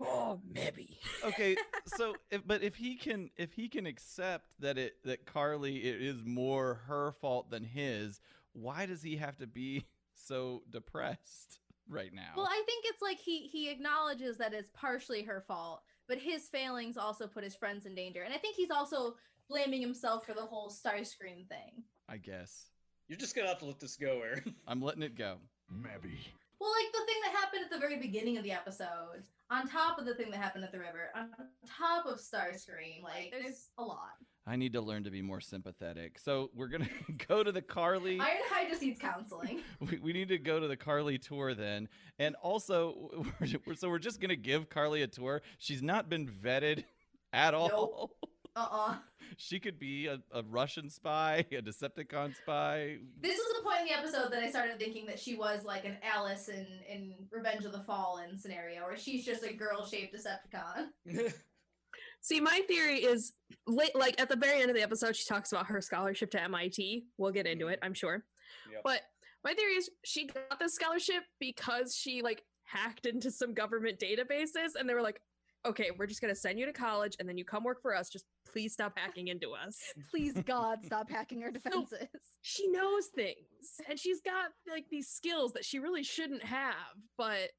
B: Oh, Mebbie.
A: Okay, so if he can accept that Carly, it is more her fault than his, why does he have to be so depressed right now?
C: Well, I think it's like he acknowledges that it's partially her fault, but his failings also put his friends in danger. And I think he's also blaming himself for the whole Starscream thing.
A: I guess
E: You're just gonna have to let this go, Aaron.
A: I'm letting it go.
D: Mebbie.
C: Well, like the thing that happened at the very beginning of the episode, on top of the thing that happened at the river, on top of Starscream, like there's a lot.
A: I need to learn to be more sympathetic. So we're going to go to the Carly.
C: Ironhide just needs counseling.
A: We need to go to the Carly tour then. And also, we're just going to give Carly a tour. She's not been vetted at all.
C: Nope.
A: She could be a Russian spy, a Decepticon spy.
C: This was the point in the episode that I started thinking that she was like an Alice in Revenge of the Fallen scenario, where she's just a girl-shaped Decepticon.
B: See, my theory is, like at the very end of the episode, she talks about her scholarship to MIT. We'll get into it, I'm sure. Yep. But my theory is she got this scholarship because she like hacked into some government databases, and they were like, okay, we're just going to send you to college and then you come work for us. Just please stop hacking into us.
C: Please, God, stop hacking our defenses.
B: So she knows things and she's got like these skills that she really shouldn't have. But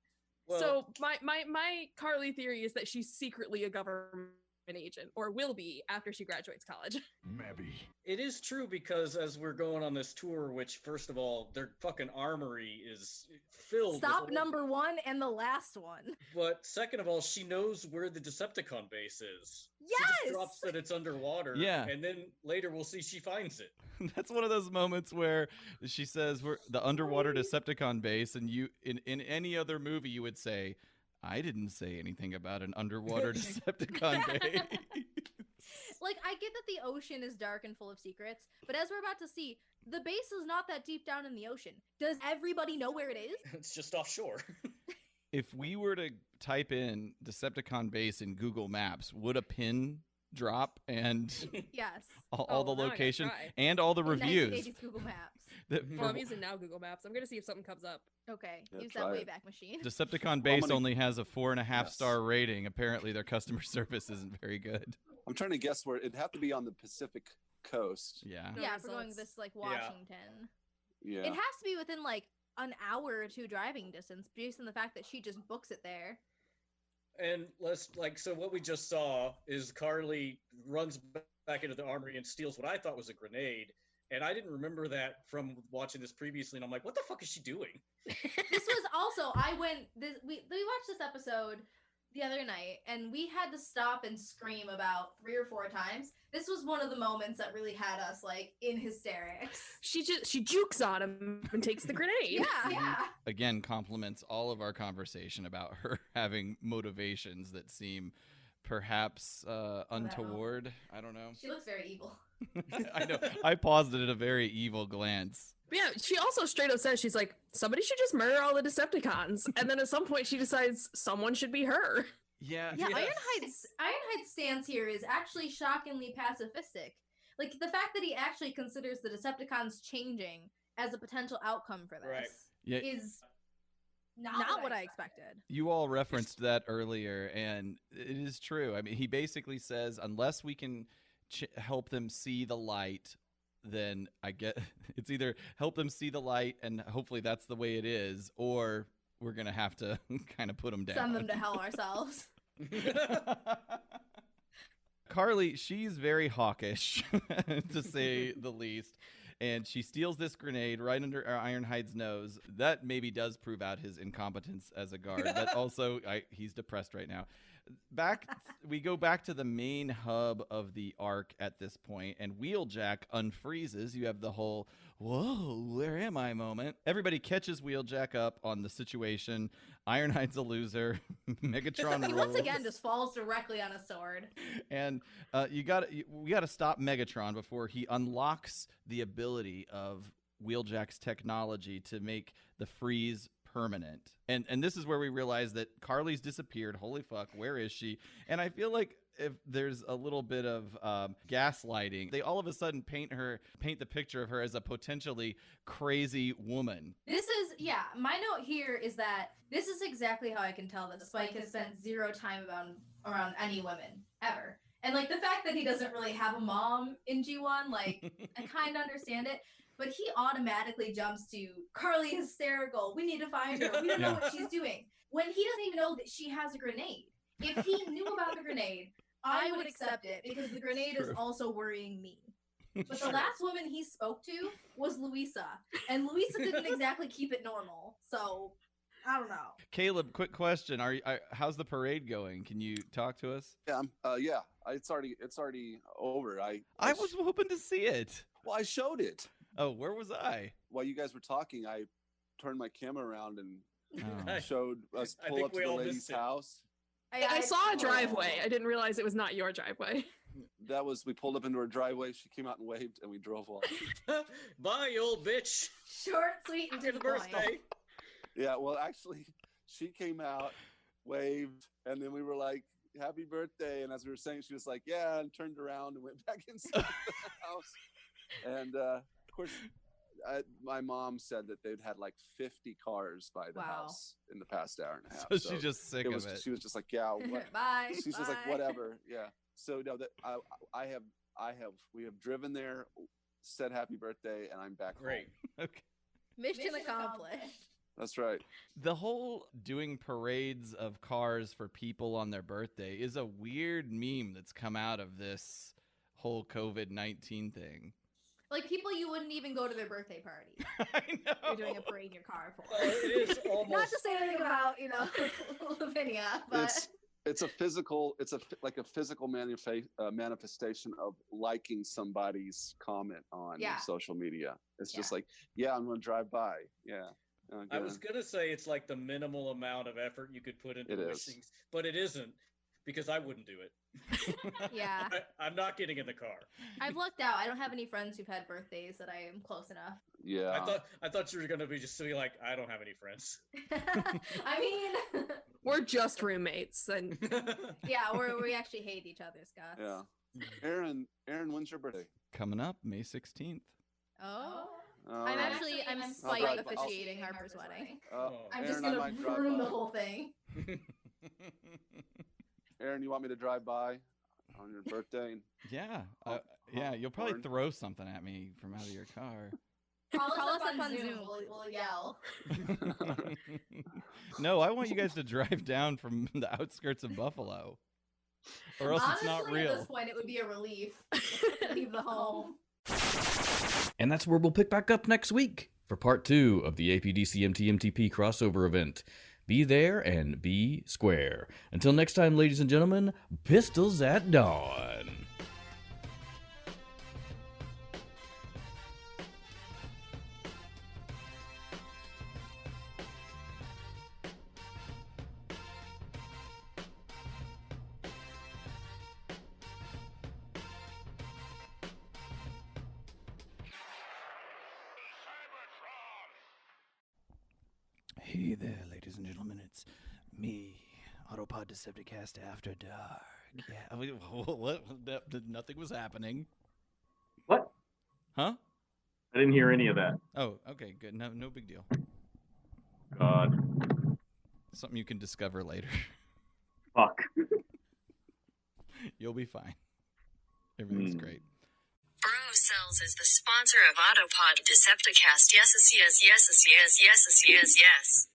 B: so my Carly theory is that she's secretly a government agent, or will be after she graduates college.
E: Mebbie. It is true, because as we're going on this tour, which first of all, their fucking armory is filled.
C: Stop number one and the last one.
E: But second of all, she knows where the Decepticon base is.
C: Yes!
E: She just drops that it's underwater.
A: Yeah.
E: And then later we'll see she finds it.
A: That's one of those moments where she says we're the underwater Decepticon base, and you in any other movie you would say, I didn't say anything about an underwater Decepticon base.
C: Like, I get that the ocean is dark and full of secrets, but as we're about to see, the base is not that deep down in the ocean. Does everybody know where it is?
E: It's just offshore.
A: If we were to type in Decepticon base in Google Maps, would a pin drop and
C: yes,
A: all the location and all the reviews?
C: 1980s Google Maps.
B: Well, I'm using now Google Maps. I'm going to see if something comes up.
C: Okay, use that Wayback Machine.
A: Decepticon base only has a 4.5-star rating. Apparently, their customer service isn't very good.
F: I'm trying to guess where it'd have to be on the Pacific coast.
A: Yeah.
C: Yeah, if we're going this like Washington.
F: Yeah.
C: It has to be within like an hour or two driving distance, based on the fact that she just books it there.
E: And so what we just saw is Carly runs back into the armory and steals what I thought was a grenade. And I didn't remember that from watching this previously. And I'm like, what the fuck is she doing?
C: This was also, we watched this episode the other night, and we had to stop and scream about 3 or 4 times. This was one of the moments that really had us like in hysterics.
B: She jukes on him and takes the grenade.
C: Yeah.
A: Again, compliments all of our conversation about her having motivations that seem perhaps untoward. I don't know.
C: She looks very evil.
A: I know. I paused it at a very evil glance.
B: But yeah, she also straight up says, she's like, somebody should just murder all the Decepticons. And then at some point she decides someone should be her.
A: Yeah.
C: Ironhide's stance here is actually shockingly pacifistic. Like, the fact that he actually considers the Decepticons changing as a potential outcome for this is not what I expected.
A: You all referenced that earlier, and it is true. I mean, he basically says, unless we can help them see the light, then I get it's either help them see the light and hopefully that's the way it is, or we're gonna have to kind of put them down,
C: send them to hell ourselves.
A: Carly, she's very hawkish to say the least, and she steals this grenade right under Ironhide's nose. That maybe does prove out his incompetence as a guard, but also he's depressed right now. We go back to the main hub of the arc at this point, and Wheeljack unfreezes. You have the whole "whoa, where am I" moment. Everybody catches Wheeljack up on the situation. Ironhide's a loser. Megatron
C: He
A: rules.
C: once again just falls directly on a sword.
A: And we got to stop Megatron before he unlocks the ability of Wheeljack's technology to make the freeze permanent. And this is where we realize that Carly's disappeared. Holy fuck, where is she? And I feel like if there's a little bit of gaslighting, they all of a sudden paint the picture of her as a potentially crazy woman.
C: My note here is that this is exactly how I can tell that Spike has spent 0 time around any women ever. And like the fact that he doesn't really have a mom in G1, like I kind of understand it. But he automatically jumps to Carly hysterical. We need to find her. We don't know what she's doing. When he doesn't even know that she has a grenade. If he knew about the grenade, I would accept it because the grenade is also worrying me. But the last woman he spoke to was Louisa. And Louisa didn't exactly keep it normal. So I don't know.
A: Caleb, quick question: how's the parade going? Can you talk to us?
F: Yeah. It's already over.
A: I was hoping to see it.
F: Well, I showed it.
A: Oh, where was I?
F: While you guys were talking, I turned my camera around and
A: Oh.
F: showed us pull up to the lady's house.
B: I saw a driveway. I didn't realize it was not your driveway.
F: We pulled up into her driveway. She came out and waved, and we drove off.
E: Bye, you old bitch.
C: Short, sweet, and to the
E: birthday.
F: Yeah, well, actually, she came out, waved, and then we were like, "Happy birthday!" And as we were saying, she was like, "Yeah," and turned around and went back inside the house. And of course, my mom said that they'd had like 50 cars by the house in the past hour and a half.
A: So she's just sick of it.
F: She was just like, "Yeah, what?"
C: Bye.
F: She's just like, "Whatever." Yeah. So no, that we have driven there, said happy birthday, and I'm back
E: Great.
F: home.
A: Okay.
C: Mission accomplished.
F: That's right.
A: The whole doing parades of cars for people on their birthday is a weird meme that's come out of this whole COVID-19 thing.
C: Like people you wouldn't even go to their birthday party.
A: I know.
C: You're doing a parade in your car for.
E: It is almost.
C: Not to say anything about Lavinia, but
F: It's a physical manifestation of liking somebody's comment on social media. It's just like, I'm going to drive by. Yeah.
E: I was going to say it's like the minimal amount of effort you could put into wishing, but it isn't, because I wouldn't do it.
C: Yeah.
E: I'm not getting in the car.
C: I've lucked out. I don't have any friends who've had birthdays that I am close enough.
F: Yeah.
E: I thought you were going to be like, I don't have any friends.
C: I mean,
B: we're just roommates, and
C: yeah, we actually hate each other, Scott.
F: Yeah. Aaron, when's your birthday?
A: Coming up May 16th.
C: Oh.
F: I'm
C: spite officiating Harper's wedding. I'm just
F: Aaron,
C: gonna ruin the whole thing.
F: Aaron, you want me to drive by on your birthday?
A: Yeah. You'll probably throw something at me from out of your car.
C: Call us up on Zoom. We'll yell.
A: No, I want you guys to drive down from the outskirts of Buffalo. Or else it's not real.
C: At this point, it would be a relief to leave the home.
H: And that's where we'll pick back up next week for part 2 of the APDC MTMTP crossover event. Be there and be square. Until next time, ladies and gentlemen, pistols at dawn.
A: Hey there, ladies and gentlemen, it's me, Autopod Decepticast After Dark. Yeah, I mean, what? Nothing was happening.
I: What?
A: Huh?
I: I didn't hear any of that.
A: Oh, okay, good. No big deal.
I: God.
A: Something you can discover later.
I: Fuck.
A: You'll be fine. Everything's great.
J: Brew Cells is the sponsor of Autopod Decepticast. Yes.